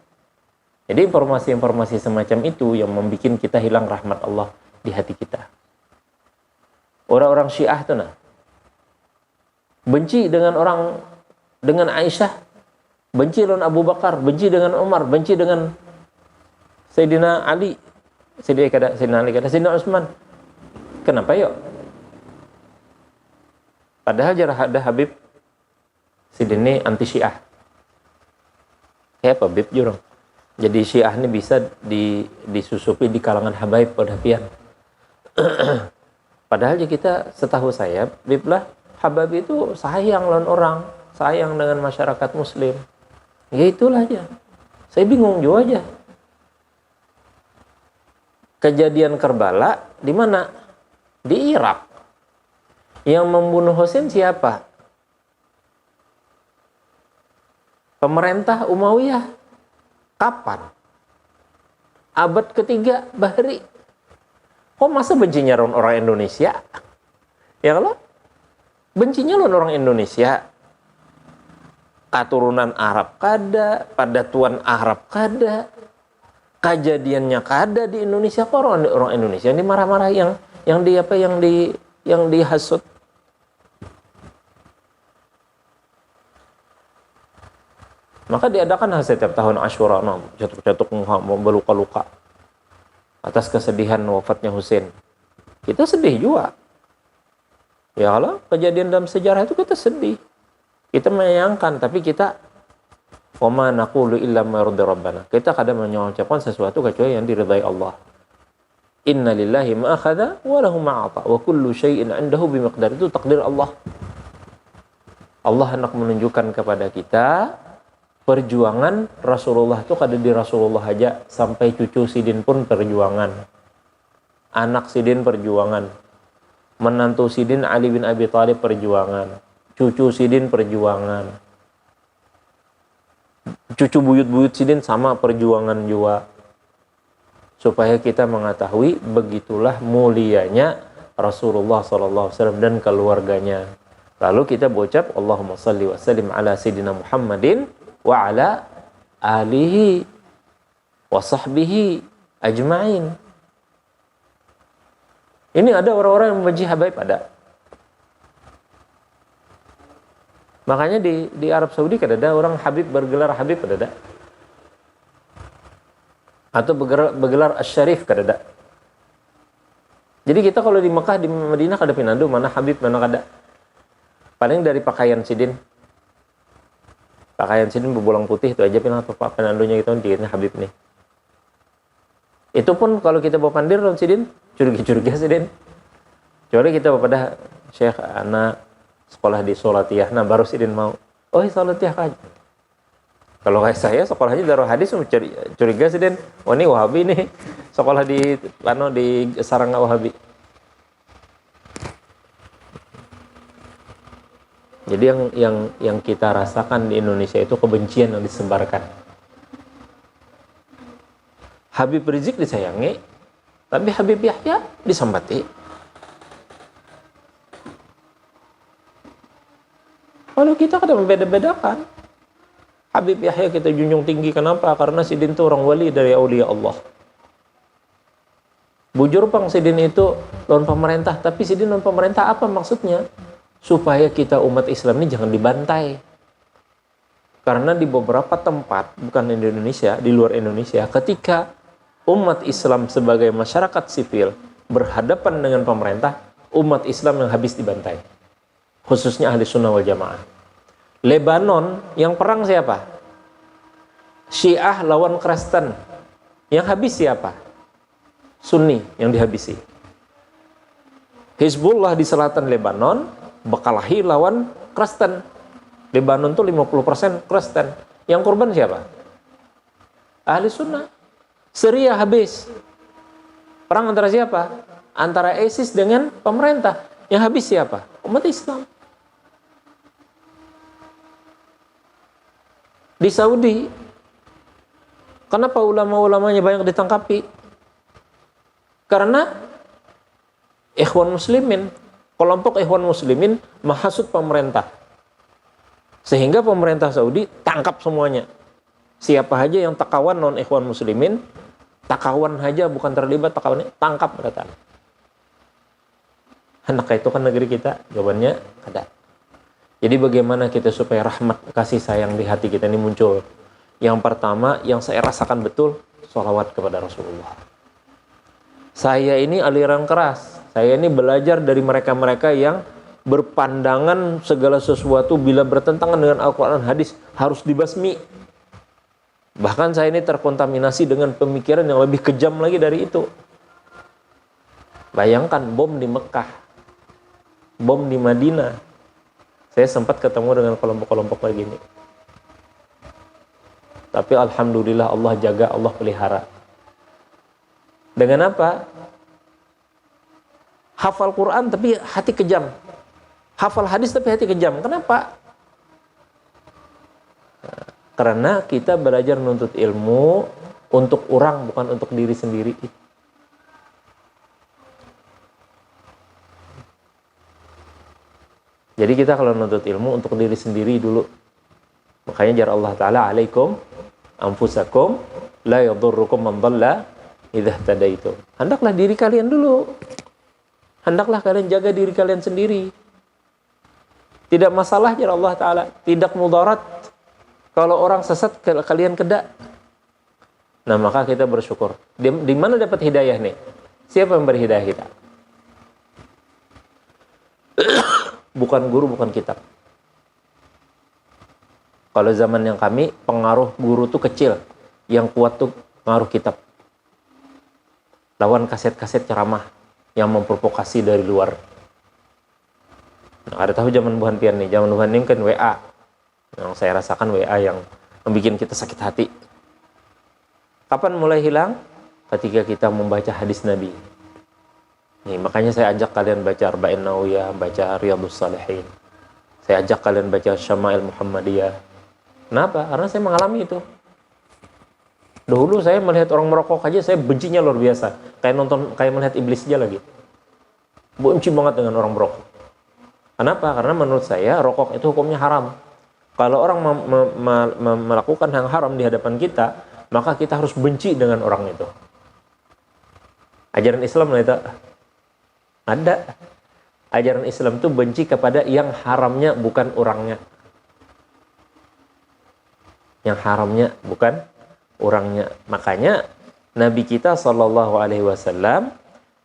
Jadi informasi-informasi semacam itu yang membuat kita hilang rahmat Allah di hati kita. Orang-orang Syiah itu benci dengan Aisyah, benci dengan Abu Bakar, benci dengan Umar, benci dengan Sayyidina Ali, Sayyidina Utsman. Kenapa yuk? Padahal jarah ada Habib Sidini anti Syiah. Kayak apa Habib jurang? Jadi Syiah ini bisa disusupi di kalangan habaib pada pian. Padahal kita setahu saya, Biblah Habib itu sayang lawan orang, sayang dengan masyarakat Muslim. Ya itulah aja. Saya bingung juga aja. Kejadian Karbala di mana? Di Irak. Yang membunuh Husain siapa? Pemerintah Umayyah. Kapan? Abad ketiga Bahri. Kok masa bencinya orang Indonesia? Ya kalau bencinya orang Indonesia, keturunan Arab kada, padatuan Arab kada, kejadiannya kada di Indonesia. Kok orang Indonesia ini marah-marah yang dihasut. Maka diadakan setiap tahun Asyura, jatuh-jatuh berluka-luka atas kesedihan wafatnya Husain. Kita sedih juga. Ya kalau kejadian dalam sejarah itu kita sedih. Kita menyayangkan, tapi kita Wa ma naqulu illa ma yurdi rabbana. Kita kadang mengucapkan sesuatu kecuali yang diridai Allah. Inna lillahi ma akhadha wa lahu ma ata wa kullu syai'in 'indahu bimiqdar. Itu takdir Allah. Allah hendak menunjukkan kepada kita perjuangan Rasulullah itu kada di Rasulullah aja, sampai cucu Sidin pun perjuangan. Anak Sidin perjuangan. Menantu Sidin Ali bin Abi Thalib perjuangan. Cucu Sidin perjuangan. Cucu buyut-buyut Sidin sama perjuangan juga. Supaya kita mengetahui begitulah mulianya Rasulullah SAW dan keluarganya. Lalu kita berucap Allahumma salli wa sallim ala Sayyidina Muhammadin wa ala alihi wa sahbihi ajma'in. Ini ada orang-orang yang membenci Habaib, ada. Makanya di Arab Saudi kan ada orang Habib bergelar Habib, ada. Atau bergelar Asy-Syarif kan ada. Jadi kita kalau di Mekah, di Madinah kada pinandu mana Habib mana kada. Paling dari pakaian Sidin. Pakaian Sidin berbolang putih itu aja pinang apa penandunya gitu dikitnya Habib nih. Itu pun kalau kita bawa pandir lawan Sidin, curiga-curiga Sidin. Kecuali kita bawa pada Syekh anak sekolah di Solatiyah, nah baru Sidin mau. Oh, Solatiyah aja. Kalau kayak saya sekolahnya Darul Hadis curiga Sidin. Oh, ini Wahabi nih. Sekolah di Sarangga Wahabi. Jadi yang kita rasakan di Indonesia itu kebencian yang disebarkan. Habib Rizik disayangi, tapi Habib Yahya disambati. Kalau kita kadang membeda-bedakan. Habib Yahya kita junjung tinggi, kenapa? Karena Sidin itu orang wali dari aulia Allah. Bujur pang Sidin itu lawan pemerintah, tapi Sidin lawan pemerintah apa maksudnya? Supaya kita umat Islam ini jangan dibantai. Karena di beberapa tempat, bukan di Indonesia, di luar Indonesia, ketika umat Islam sebagai masyarakat sipil berhadapan dengan pemerintah, umat Islam yang habis dibantai. Khususnya ahli sunnah wal jamaah. Lebanon yang perang siapa? Syiah lawan Kristen. Yang habis siapa? Sunni yang dihabisi. Hizbullah di selatan Lebanon berkelahi lawan Kristen. Lebanon tuh 50% Kristen. Yang korban siapa? Ahli sunnah. Syria habis. Perang antara siapa? Antara ISIS dengan pemerintah. Yang habis siapa? Umat Islam. Di Saudi, kenapa ulama-ulamanya banyak ditangkapi? Karena Ikhwan Muslimin, kelompok Ikhwan Muslimin menghasut pemerintah. Sehingga pemerintah Saudi tangkap semuanya. Siapa aja yang takawan non Ikhwan Muslimin, takawan aja bukan terlibat, takawan tangkap mereka. Hendak itu kan negeri kita? Jawabannya ada. Jadi bagaimana kita supaya rahmat kasih sayang di hati kita ini muncul? Yang pertama, yang saya rasakan betul, sholawat kepada Rasulullah. Saya ini aliran keras. Saya ini belajar dari mereka-mereka yang berpandangan segala sesuatu bila bertentangan dengan Al-Quran hadis harus dibasmi. Bahkan saya ini terkontaminasi dengan pemikiran yang lebih kejam lagi dari itu. Bayangkan bom di Mekah, bom di Madinah. Saya sempat ketemu dengan kelompok-kelompok kayak gini. Tapi alhamdulillah Allah jaga, Allah pelihara. Dengan apa? Hafal Quran tapi hati kejam. Hafal hadis tapi hati kejam. Kenapa? Karena kita belajar menuntut ilmu untuk orang, bukan untuk diri sendiri. Jadi kita kalau menuntut ilmu untuk diri sendiri dulu. Makanya jar Allah Ta'ala, alaikum anfusakum la yadurrukum man dhalla idza tadaitum. Hendaklah diri kalian dulu. Hendaklah kalian jaga diri kalian sendiri. Tidak masalah jar Allah Ta'ala, tidak mudarat kalau orang sesat kalian keda. Nah, maka kita bersyukur. Di mana dapat hidayah nih? Siapa yang beri hidayah kita? Bukan guru, bukan kitab. Kalau zaman yang kami, pengaruh guru tuh kecil. Yang kuat tuh pengaruh kitab. Lawan kaset-kaset ceramah yang memprovokasi dari luar. Nah, ada tahu zaman Buhan Pian nih. Zaman Buhan ini kan WA. Yang saya rasakan WA yang membuat kita sakit hati. Kapan mulai hilang? Ketika kita membaca hadis Nabi. Nih, makanya saya ajak kalian baca Arba'in Nawawiyah, baca Riyadhus Shalihin. Saya ajak kalian baca Syama'il Muhammadiyah. Kenapa? Karena saya mengalami itu. Dahulu saya melihat orang merokok aja, saya bencinya luar biasa. Kayak melihat iblis aja lagi. Benci banget dengan orang merokok. Kenapa? Karena menurut saya rokok itu hukumnya haram. Kalau orang melakukan yang haram di hadapan kita, maka kita harus benci dengan orang itu. Ajaran Islam itu ada. Ajaran Islam itu benci kepada yang haramnya, bukan orangnya. Yang haramnya, bukan orangnya. Makanya Nabi kita SAW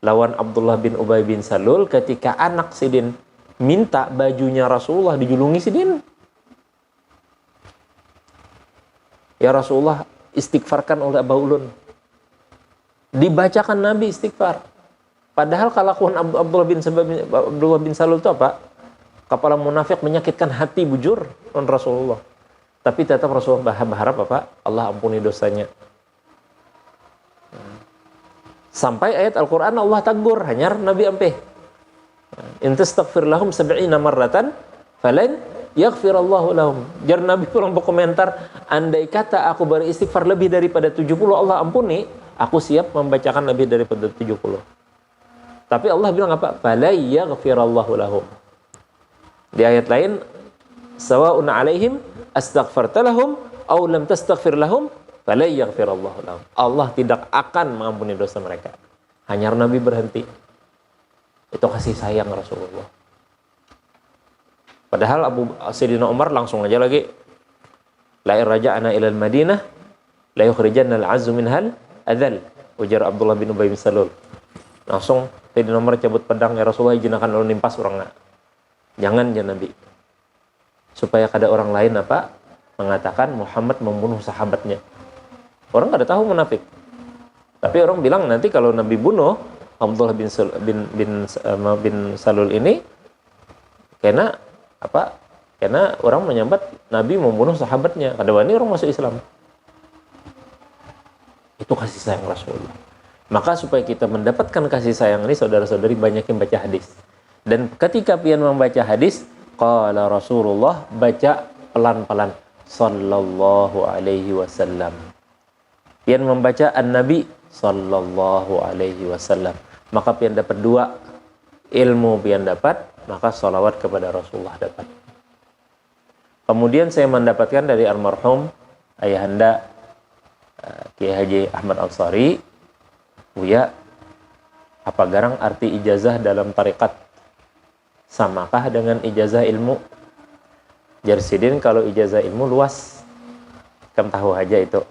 lawan Abdullah bin Ubay bin Salul ketika anak Sidin minta bajunya Rasulullah dijulungi Sidin. Ya Rasulullah, istighfarkan oleh Aba Ulun. Dibacakan Nabi istighfar. Padahal kelakuan Abdullah bin Salul itu apa? Kepala munafik menyakitkan hati bujur on Rasulullah. Tapi tetap Rasulullah berharap apa? Allah ampuni dosanya. Sampai ayat Al-Quran Allah tagur, hanyar Nabi ampe. In tastaghfir lahum 70 marratan falan yaghfirallahu lahum. Jar Nabi pulang berkomentar, andai kata aku beristighfar lebih daripada 70 Allah ampuni, aku siap membacakan lebih daripada 70. Tapi Allah bilang apa? Falan yaghfirallahu lahum. Di ayat lain, sawa'un 'alaihim astaghfarta lahum aw lam tastaghfir lahum fala yaghfirallahu lahum. Allah tidak akan mengampuni dosa mereka. Hanya Nabi berhenti. Itu kasih sayang Rasulullah. Padahal Sayyidina Umar langsung aja lagi, la irja'ana ila al-Madinah la yukhrijanna al-'azzu minhal adzal. Ujar Abdullah bin Ubay bin Salul. Langsung Sayyidina Umar cabut pedang, ya Rasulullah izinakan lalu nimpas orangnya. Jangan ya Nabi. Supaya kada orang lain apa mengatakan Muhammad membunuh sahabatnya. Orang kada tahu munafik. Tapi orang bilang nanti kalau Nabi bunuh Abdullah bin Salul ini karena apa? Karena orang menyambat Nabi membunuh sahabatnya. Kada wani orang masuk Islam. Itu kasih sayang Rasulullah. Maka supaya kita mendapatkan kasih sayang ini, saudara-saudari, banyak yang baca hadis. Dan ketika pian membaca hadis, qala Rasulullah, baca pelan-pelan, sallallahu alaihi wasallam. Pian membaca an-Nabi sallallahu alaihi wasallam. Maka pian dapat dua, ilmu pian dapat, maka salawat kepada Rasulullah dapat. Kemudian saya mendapatkan dari almarhum ayahanda Kiai Haji Ahmad Ansari, Buya, apa garang arti ijazah dalam tarekat? Samakah dengan ijazah ilmu? Jarsidin kalau ijazah ilmu luas, kamu tahu aja itu.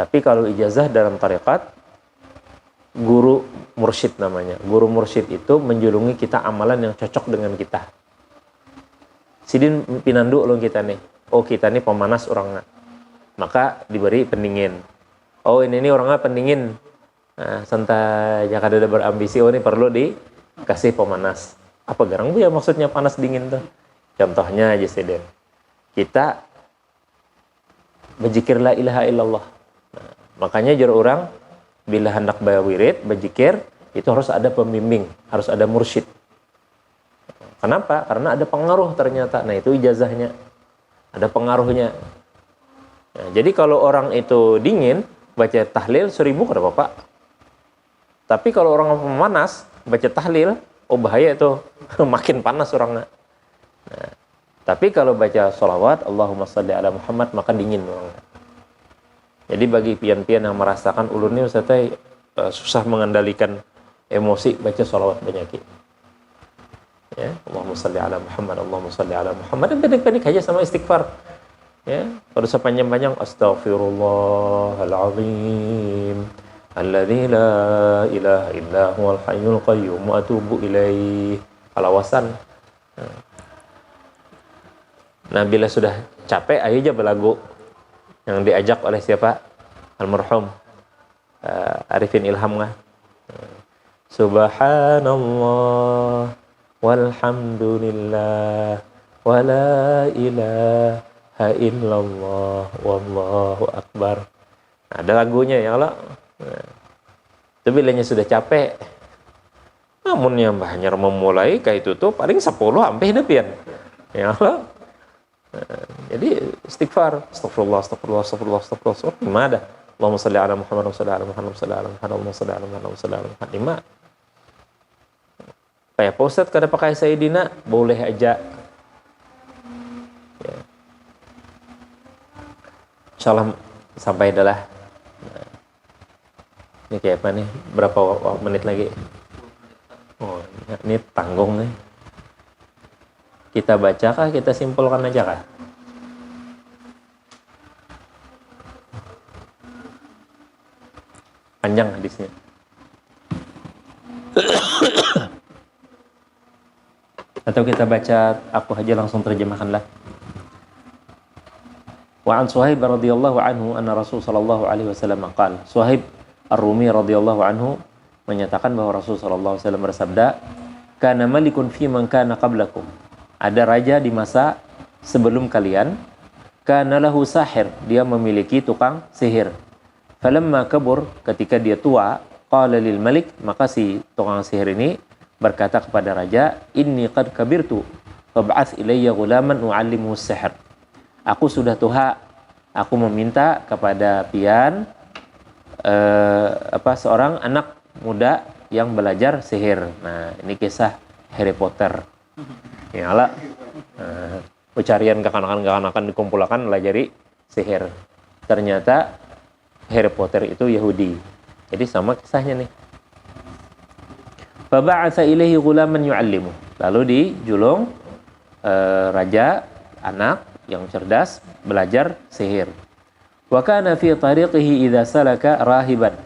Tapi kalau ijazah dalam tarekat, guru mursyid namanya. Guru mursyid itu menjulungi kita amalan yang cocok dengan kita. Sidin pinandu ulun kita nih. Oh kita nih pemanas orangnya. Maka diberi pendingin. Oh ini orangnya pendingin. Nah, santai, jangan ada berambisi. Oh ini perlu dikasih pemanas. Apa garang Bu ya maksudnya panas dingin tuh? Contohnya aja Sidin. Kita berzikir la ilaha illallah. Nah, makanya jar orang bila hendak berwirid, berzikir itu harus ada pembimbing, harus ada mursyid. Kenapa? Karena ada pengaruh ternyata. Nah itu ijazahnya. Ada pengaruhnya. Nah, jadi kalau orang itu dingin, baca tahlil 1000 kada apa-apa. Tapi kalau orang pemanas, baca tahlil, oh bahaya itu. Makin panas orangnya. Nah, tapi kalau baca sholawat, Allahumma sholli ala Muhammad, maka dingin orangnya. Jadi bagi pian-pian yang merasakan ulun ini Ustaz susah mengendalikan emosi, baca sholawat banyak. Ya, Allahumma sholli ala Muhammad, Allahumma sholli ala Muhammad. Dan pendek-pendek aja sama istighfar. Ya, kalau sepanjang-panjang astaghfirullahalazim alladzi la ilaha illa huwal hayyul qayyum wa atubu ilaihi. Alawasan. Nah, bila sudah capek ayo aja belagu yang diajak oleh siapa? Almarhum Arifin Ilham lah. Subhanallah walhamdulillah wala ilaha illallah wallahu akbar. Nah, ada lagunya ya Allah. Itu bilanya sudah capek. Namun yang banyak memulai kayak itu tuh paling 10 sampai hidupian. Ya Allah. Jadi istighfar, astagfirullah. Gimana? Allahumma shalli ala Muhammad wa salli ala Muhammad wa salli ala Muhammad wa salli ala Muhammad wa salli ala Muhammad. 5. Kayak Pak Ustadz kada pakai Sayyidina, boleh aja. Ya. Insyaallah sampai adalah. Nah. Ini kayak apa nih? Berapa menit lagi? Oh, ini tanggung nih. Kita baca kah? Kita simpulkan aja kah? Panjang hadisnya. Atau kita baca, aku aja langsung terjemahkanlah. Wa an Suhaib radhiyallahu anhu anna Rasul sallallahu alaihi wasallam qala. Suhaib Ar-Rumi radhiyallahu anhu menyatakan bahwa Rasul sallallahu alaihi wasallam bersabda, "Kana malikun fi man kana qablakum." Ada raja di masa sebelum kalian, kana lahu sahir, dia memiliki tukang sihir. Falamma kabur, ketika dia tua, qala lil malik, maka si tukang sihir ini berkata kepada raja, "Inni qad kabirtu, fab'ath ilayya ghulaman u'allimuhu sihr." Aku sudah tua, aku meminta kepada pian seorang anak muda yang belajar sihir. Nah, ini kisah Harry Potter. Ya Allah. Pencarian kekanakan-kekanakan dikumpulkan pelajari sihir. Ternyata Harry Potter itu Yahudi. Jadi sama kisahnya nih. Faba'atsa ilaihi ghulaman yu'allimu. Lalu dijulung raja anak yang cerdas belajar sihir. Wa kana fi tariqihi idza salaka rahiban.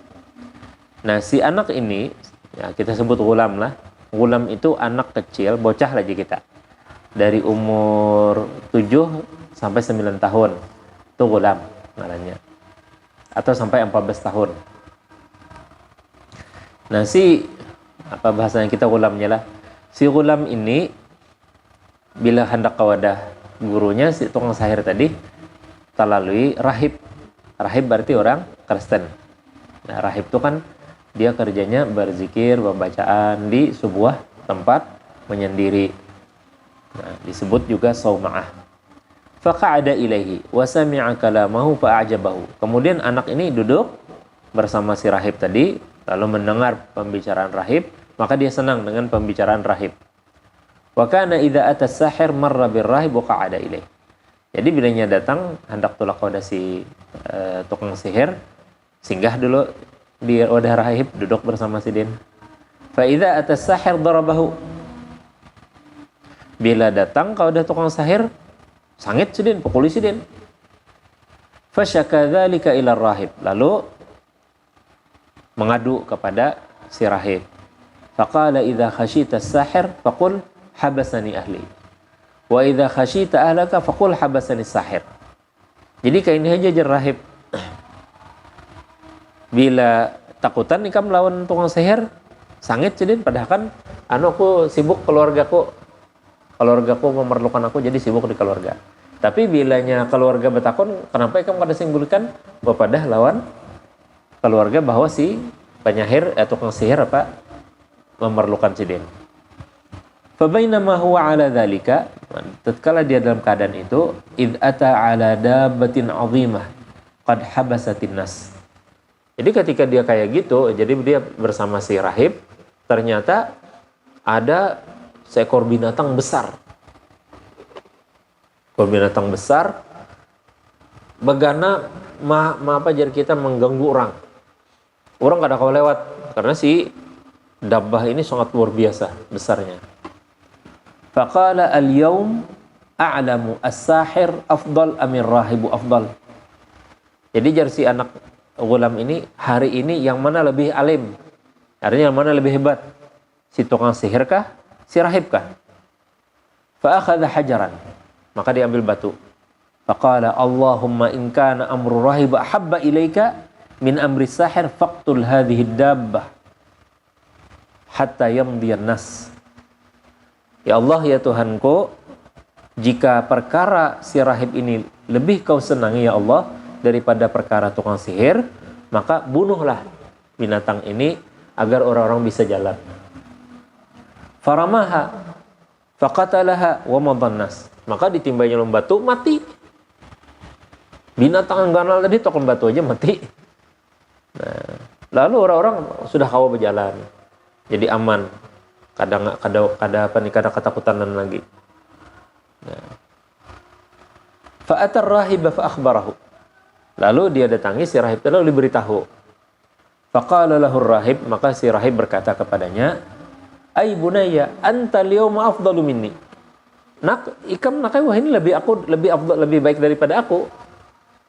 Nah, si anak ini ya kita sebut ghulam lah. Ghulam itu anak kecil, bocah lagi kita. Dari umur 7 sampai 9 tahun. Itu ghulam namanya. Atau sampai 14 tahun. Nah, si apa bahasanya kita ghulamnya lah. Si ghulam ini bila hendak kewadah gurunya si tukang sihir tadi melalui rahib. Rahib berarti orang Kristen. Nah, rahib itu kan dia kerjanya berzikir, pembacaan di sebuah tempat menyendiri. Nah, disebut juga sauma'ah. Faqa'ada ilaihi wa sami'a kalamahu fa'ajabahu. Kemudian anak ini duduk bersama si rahib tadi, lalu mendengar pembicaraan rahib, maka dia senang dengan pembicaraan rahib. Wa kana idza ata as-sahir marra bir-rahib wa qa'ada ilaihi. Jadi bilanya datang hendak tulak kepada si tukang sihir, singgah dulu di wadah rahib, duduk bersama si din. Fa idza ata as-sahir darabahu. Bila datang ke wadah tukang sihir, sangit si din, pukuli si din. Fa syaka dzalika ila rahib. Lalu mengadu kepada si rahib. Faqala idza khashita as-sahir faqul habasani ahli. Wa idza khashita ahlaka faqul habasani sahir. Jadi kayak ini aja rahib. Bila takutan nikah melawan tukang sihir, sangit jadi padahal kan aku sibuk keluargaku memerlukan aku jadi sibuk di keluarga. Tapi bilanya keluarga betakon, kenapa kamu kada simbulkan bapadah lawan keluarga bahwa si penyahir tukang sihir apa memerlukan sidin. Fabainama huwa ala dzalika, tatkala dia dalam keadaan itu, id ata ala dabbatin 'azimah qad habasatin nas. Jadi ketika dia kayak gitu, jadi dia bersama si rahib, ternyata ada seekor binatang besar. Seekor binatang besar begana apa jadi kita mengganggu orang. Orang kada kau lewat karena si dabbah ini sangat luar biasa besarnya. Faqala al-yawm a'lamu as-sahir afdal amir rahibu afdal. Jadi jar si anak gulam ini hari ini yang mana lebih alim? Artinya yang mana lebih hebat? Si tukang sihir kah? Si rahib kah? Fa akhadha hajaran. Maka dia ambil batu. Faqala Allahumma in kana amru rahib ahabba ilaika min amri sahir faqtul hadhihi dabbah hatta yamdiyan nas. Ya Allah, ya Tuhanku, jika perkara si rahib ini lebih kau senangi ya Allah daripada perkara tukang sihir, maka bunuhlah binatang ini agar orang-orang bisa jalan. Faramaha faqatalaha wa madannas. Maka ditimbainya lem batu, mati. Binatang ganal tadi tok lem batu aja mati. Nah, lalu orang-orang sudah kawa berjalan. Jadi aman. Kada ketakutan lagi. Nah. Fa'atar rahib fa akhbarahu. Lalu dia datangi si rahib, lalu diberitahu. Faqala lahu rahib, maka si rahib berkata kepadanya, "Ai bunayya, anta al-yawma afdalu minni." Nak, ikam nakai wah ini lebih baik daripada aku.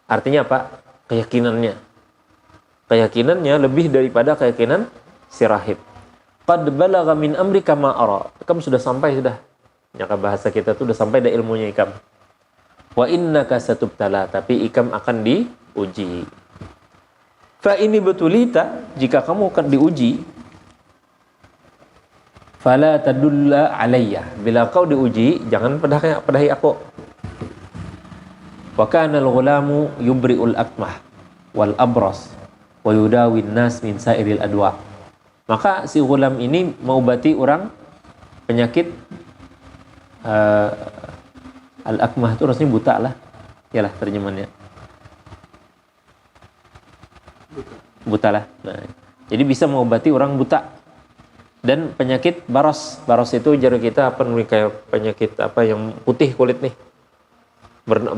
Artinya apa? Keyakinannya lebih daripada keyakinan si rahib. Qad balagha min amrika ma ara. Ikam sudah sampai sudah. Nyaka bahasa kita tuh udah sampai dah ilmunya ikam. Wa innaka satubtala, tapi ikam akan diuji. Fa ini betulita, jika kamu akan diuji, fala tadulla alayya. Bila kau diuji, jangan pedahi aku. Wa kana al-ghulamu yubri'ul akmah wal abras wa yudawi an-nas min sa'iril adwa. Maka si ghulam ini mengobati orang penyakit al-akmah itu rasanya buta lah. Yalah terjemahannya. Buta lah. Nah, jadi bisa mengobati orang buta. Dan penyakit baros. Baros itu jarak kita apa nih, kayak penyakit apa yang putih kulit nih.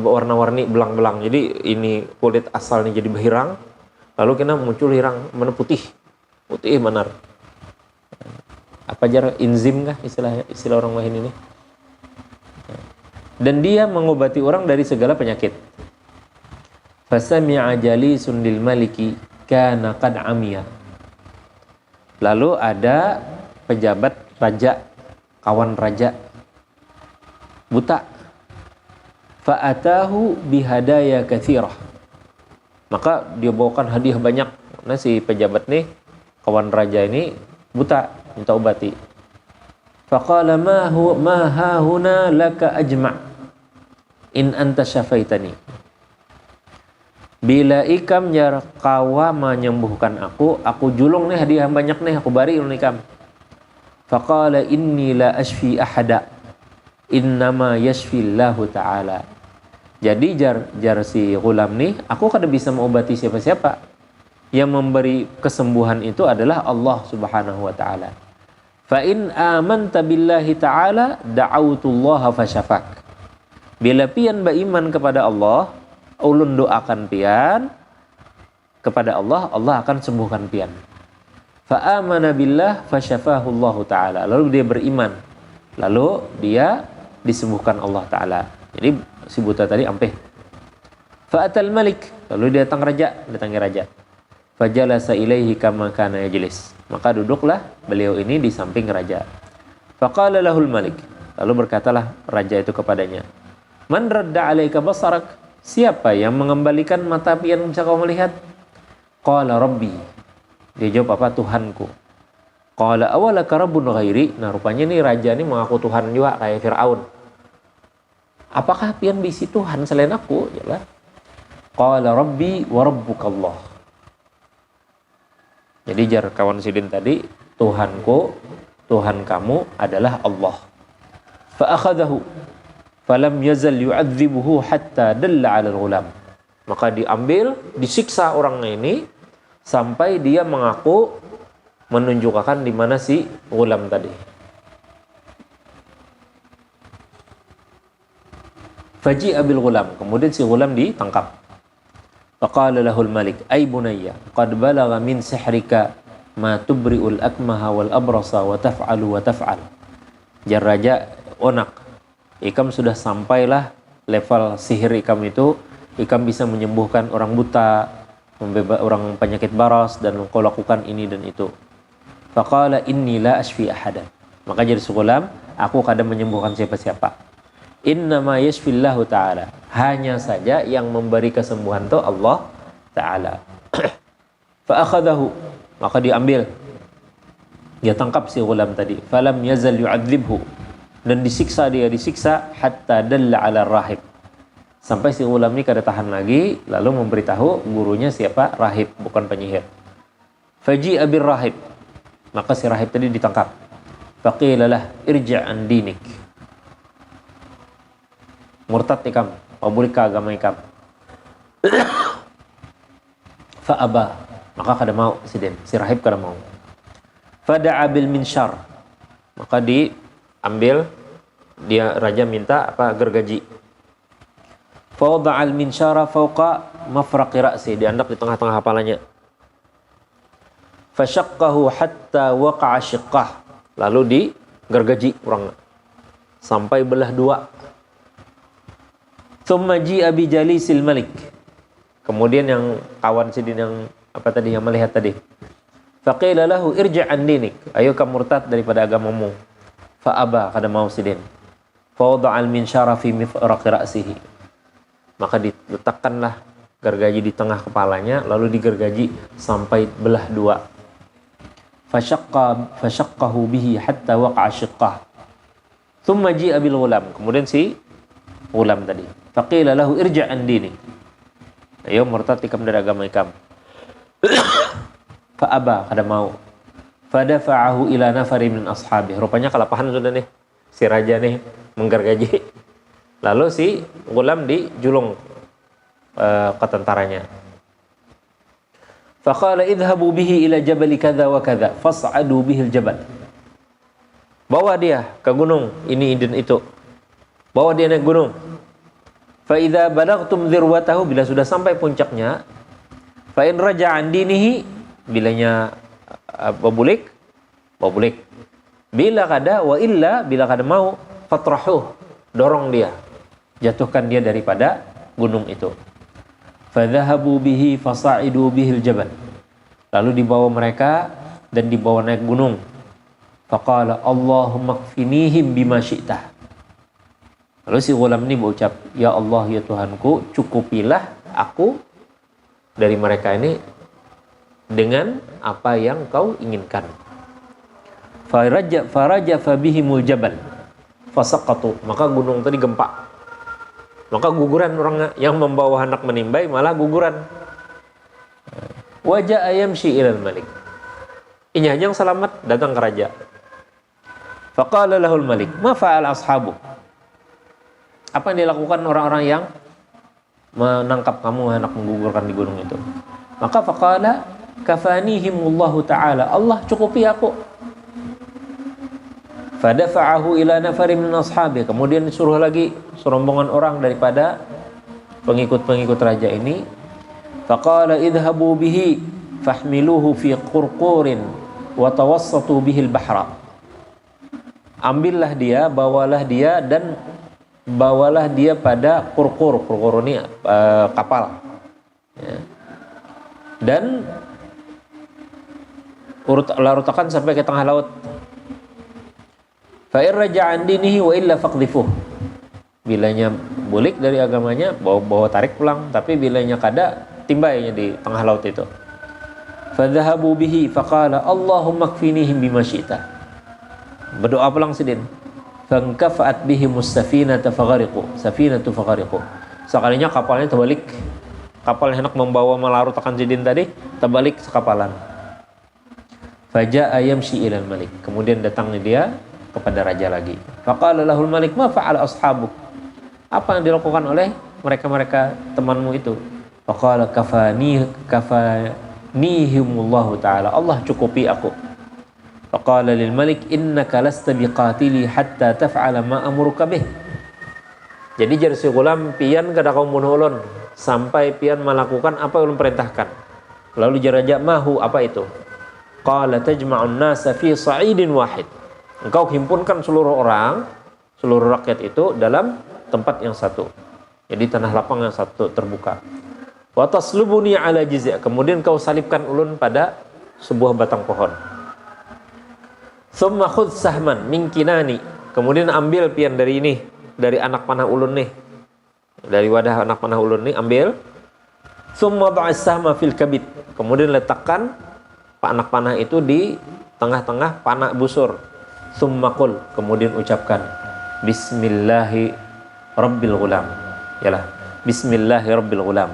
Warna-warni belang-belang. Jadi ini kulit asalnya jadi berhirang, lalu kena muncul hirang mana putih. Putih benar. Apa jarak enzim kah istilah orang lain ini? Dan dia mengobati orang dari segala penyakit. Fasami'a jalisun lil maliki kana qad amiya. Lalu ada pejabat raja, kawan raja buta. Fa'atahu bihadaya katsirah. Maka dia bawakan hadiah banyak. Nah si pejabat nih, kawan raja ini buta, minta obati. Faqala ma hahuna laka ajma' in anta syafaitani. Bila ikam jar kawa menyembuhkan aku julung nih hadiah banyak nih, aku bari ikam. Faqala inni la ashfi ahada innama yashfillahu ta'ala. Jadi jar si ghulam nih, aku kada bisa mengobati siapa-siapa. Yang memberi kesembuhan itu adalah Allah Subhanahu wa taala. Fa in amanta billahi ta'ala da'autullaha fasyafak. Bila pian beriman kepada Allah, ulun doakan pian kepada Allah, Allah akan sembuhkan pian. Fa amana billah fasyafahu Allah taala. Lalu dia beriman. Lalu dia disembuhkan Allah taala. Jadi si buta tadi ampeh. Fa atal malik. Lalu dia datangi raja. Fajalasa ilaihi kama kana yajlis. Maka duduklah beliau ini di samping raja. Faqala lahul malik. Lalu berkatalah raja itu kepadanya, "Man radda alaika basarak?" Siapa yang mengembalikan mata pian bisa kau melihat? Qala rabbi. Dia jawab apa? Tuhanku. Qala awalaka rabbun ghairi. Nah rupanya nih raja ini mengaku Tuhan juga kayak Fir'aun. Apakah pian bisi Tuhan selain aku? Yalah. Qala rabbi wa rabbukallah. Jadi jar kawan sidin tadi, Tuhanku, Tuhan kamu adalah Allah. Fa akhadahu falam yazal yu'adzibuhu hatta dalla 'ala al-ghulam. Maka diambil, disiksa orangnya ini sampai dia mengaku menunjukkan di mana si ghulam tadi. Faji'a bil ghulam, kemudian si ghulam ditangkap. Faqala lahul malik, "Ai bunayya, qad balagha min sihrika ma tubri'ul akmaha wal abrasa wa taf'alu wa taf'al." Jar raja, onak, ikam sudah sampailah level sihir ikam itu, ikam bisa menyembuhkan orang buta, orang penyakit baras, dan kau lakukan ini dan itu. Faqala inni la ashfi ahadan. Maka jadi sekulam, aku kadang menyembuhkan siapa-siapa. Innama yashfillahu ta'ala. Hanya saja yang memberi kesembuhan itu Allah Ta'ala. Fa akhadahu, maka diambil, dia tangkap si ghulam tadi. Falam yazal yu'adzibhu, dan disiksa hatta dalla ala rahib, sampai si ghulam ini kada tahan lagi, lalu memberitahu gurunya siapa? Rahib, bukan penyihir. Faji'a bir rahib, maka si rahib tadi ditangkap. Faqilalah irja' an dinik, murtad ikam, pabrik ke agama ikam. Fa'aba, maka kada mau si rahib kada mau. Fada'a bil minsyar, maka diambil, dia raja minta gergaji. Fawada'al minsyara fawqa mafraqi ra'si, diandap di tengah-tengah kepalanya. Fasyaqqahu hatta waqa'a syiqqah, lalu digergaji kurang sampai belah dua. Thumma ji'a bi jalisil malik, kemudian yang kawan sidin yang yang melihat tadi. Faqila lahu irja' an dinik, ayo kamu murtad daripada agamamu. Fa'aba, kada mau sidin. Fawada'al minsyara fi mifraqi ra'sihi, maka diletakkanlah gergaji di tengah kepalanya, lalu digergaji sampai belah dua. Fasyaqqahu bihi hatta waqa'a syiqqah. Thumma ji'a bil ghulam, kemudian si ghulam tadi. Faqila lahu irja' an dinik, ayo murtad ikam dari agama ikam. Fa'aba, kada mau. Fadafa'ahu ila nafari min ashabih, rupanya kelapahan sudah nih si raja nih menggergaji. Lalu si ghulam dijulung ke tentaranya. Faqala idhabu bihi ila jabali kadza wa kadza fas'adu bihi al-jabal, bawa dia ke gunung ini dan itu, bawa dia naik gunung. Fa idza balagtum dzirwatahu, bila sudah sampai puncaknya, fa in raja'a an dinihi, bilanya babulik, bila kada, wa illa, bila kada mau, fatrahuh, dorong dia, jatuhkan dia daripada gunung itu. Fadhahabu bihi fasa'idu bihil jabal, lalu dibawa mereka dan dibawa naik gunung. Faqala Allahumma kfinihim bima syi'tah, lalu si ghulam ini berucap, ya Allah, ya Tuhanku, cukupilah aku dari mereka ini dengan apa yang kau inginkan. Faraja fabihimul jabal fasaqatu, maka gunung tadi gempa, maka guguran orangnya, yang membawa anak menimbai malah guguran. Wajah ayam ilal malik, ini yang selamat datang ke raja. Faqala lahul malik, ma fa'al ashabu, apa yang dilakukan orang-orang yang menangkap kamu anak menggugurkan di gunung itu? Maka faqala kafanihimullahu ta'ala, Allah cukupi aku. Fadafa'ahu ila nafari min ashabi, kemudian disuruh lagi serombongan orang daripada pengikut-pengikut raja ini. Faqala idhabu bihi fahmiluhu fi qurqurin wa tawassatu bihi al-bahra, ambillah dia, bawalah dia, dan bawalah dia pada qurqur ini kapal ya. Dan larutakan sampai ke tengah laut. Fa in raja'a an dinihi wa illa faqdhifuh, bilanya bulik dari agamanya, bawa tarik pulang, tapi bilanya kada, timbainya di tengah laut itu. Fadhahabu bihi faqala Allahumma kfinihim bima syi'ta, berdoa pulang sidin. Fangkafa'at bihimus safinatu faghariqu, sekalinya kapalnya terbalik, kapal hendak membawa melarutakan sidin tadi terbalik sekapalan. Faja'a yamshi ilal malik, kemudian datangnya dia kepada raja lagi. Faqala lahul malik ma fa'ala ashabuk, apa yang dilakukan oleh mereka-mereka temanmu itu? Faqala kafanihimullahu ta'ala, Allah cukupi aku. Faqala lil malik innaka lasta biqatili hatta taf'ala ma amuruka bih, jadi jar si ghulam, pian kada kau munulun sampai pian melakukan apa yang ulun perintahkan. Lalu jar raja, mahu, apa itu? Qala tajma'un nasa fi sa'idin wahid, engkau himpunkan seluruh orang, seluruh rakyat itu dalam tempat yang satu, jadi tanah lapang yang satu terbuka. Wa taslubuni ala jizya, kemudian kau salibkan ulun pada sebuah batang pohon. Thumma khudh sahman min kinani, kemudian ambil pian dari ini, dari anak panah ulun nih. Dari wadah anak panah ulun nih ambil. Tsumma dha'is sahma fil kabid. Kemudian letakkan anak panah itu di tengah-tengah panah busur. Tsumma qul, kemudian ucapkan Bismillahi Rabbil Ghulam. Yalah, Bismillahi Rabbil Ghulam.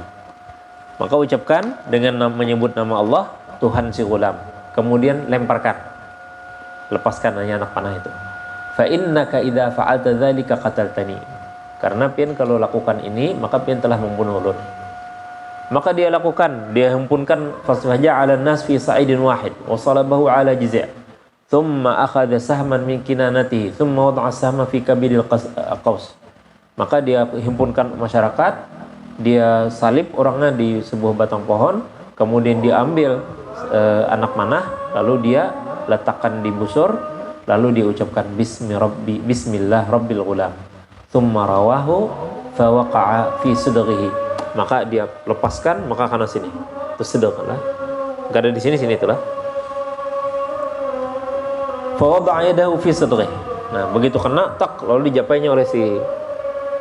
Maka ucapkan dengan menyebut nama Allah, Tuhan si ghulam. Kemudian lemparkan. Lepaskan hanya anak panah itu. Fa innaka idza fa'alta dzalika qataltani. Karena pian kalau lakukan ini, maka pian telah membunuh ulun. Maka dia lakukan, dia himpunkan fasfaja 'ala nas fi sa'idin wahid wa salabahu 'ala jiza'. Thumma akhadha sahman min kinanatihi, thumma wada'a sahma fi kabidil qaus. Maka dia himpunkan masyarakat, dia salib orangnya di sebuah batang pohon, kemudian diambil anak panah, lalu dia letakkan di busur, lalu dia ucapkan Bismillah Rabbil Ghulam. Thumma rawahu fa waqa'a fi sudghihi. Maka dia lepaskan, maka karena sini. Itu sedekah lah. Enggak ada di sini itulah. Fa wada'a yadahu fi sudghihi. Nah, begitu kena tak, lalu dijapainya oleh si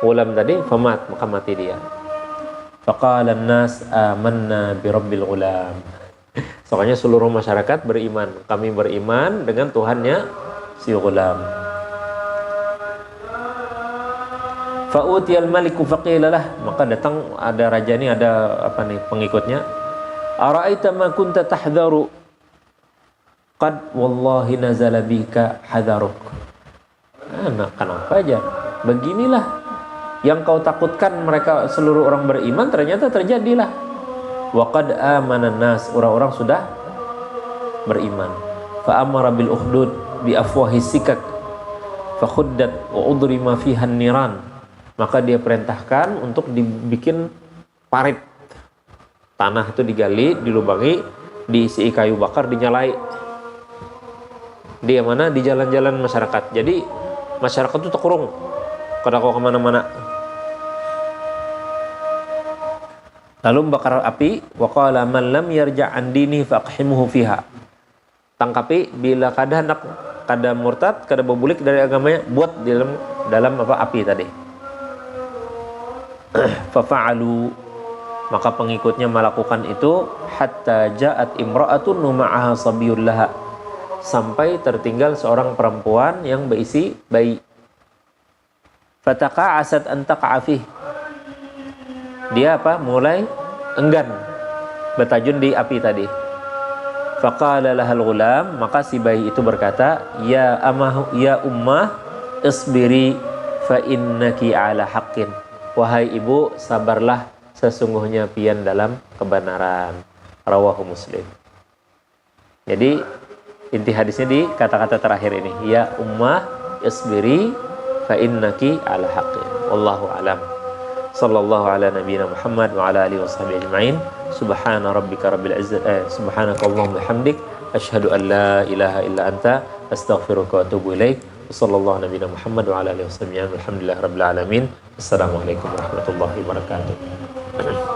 ghulam tadi, famat, maka mati dia. Faqala an-nas amanna bi Rabbil Ghulam. Soalnya seluruh masyarakat beriman. Kami beriman dengan Tuhannya si ghulam. Fa'utiyal maliku faqilalah. Maka datang ada raja ini, ada apa nih pengikutnya. Ara'aita ma kunta tahdharu qad wallahi nazala bika hadharuk. Nah, kenapa aja? Beginilah yang kau takutkan mereka seluruh orang beriman, ternyata terjadilah. Wa qad amana nas, orang-orang sudah beriman. Fa amara bil ukhdud bi afwahi sikak fa khuddat wa udrima fiha niran. Maka dia perintahkan untuk dibikin parit. Tanah itu digali, dilubangi, diisi kayu bakar, dinyalai. Di mana? Di jalan-jalan masyarakat. Jadi masyarakat itu terkurung kada kau kemana-mana. Lalu membakar api. Wa qala man lam yarja' an dini faqhimuhu fiha. Tangkapi bila kada murtad, kada berbulik dari agamanya, buat di dalam apa api tadi. Fafa'alu, maka pengikutnya melakukan itu hatta ja'at imra'atun ma'aha sabiyul laha, sampai tertinggal seorang perempuan yang berisi bayi. Fataqa'asat an taqa'afih, dia apa? Mulai enggan bertajun di api tadi. Faqala lahal ghulam, maka si bayi itu berkata, ya ummah isbiri fa innaki ala haqqin. Wahai ibu, sabarlah, sesungguhnya pian dalam kebenaran. Rawahu Muslim. Jadi inti hadisnya di kata-kata terakhir ini, ya ummah isbiri fa innaki ala haqqin. Wallahu alam. Sallallahu ala nabiyyina Muhammad wa ala alihi washabihi ajma'in. Subhana rabbika rabbil izzati subhanakallahumma bihamdik asyhadu an la ilaha illa anta astaghfiruka wa atubu ilaik. Sallallahu nabiyyina Muhammad wa ala alihi washabihi alhamdulillah rabbil alamin. Assalamualaikum warahmatullahi wabarakatuh.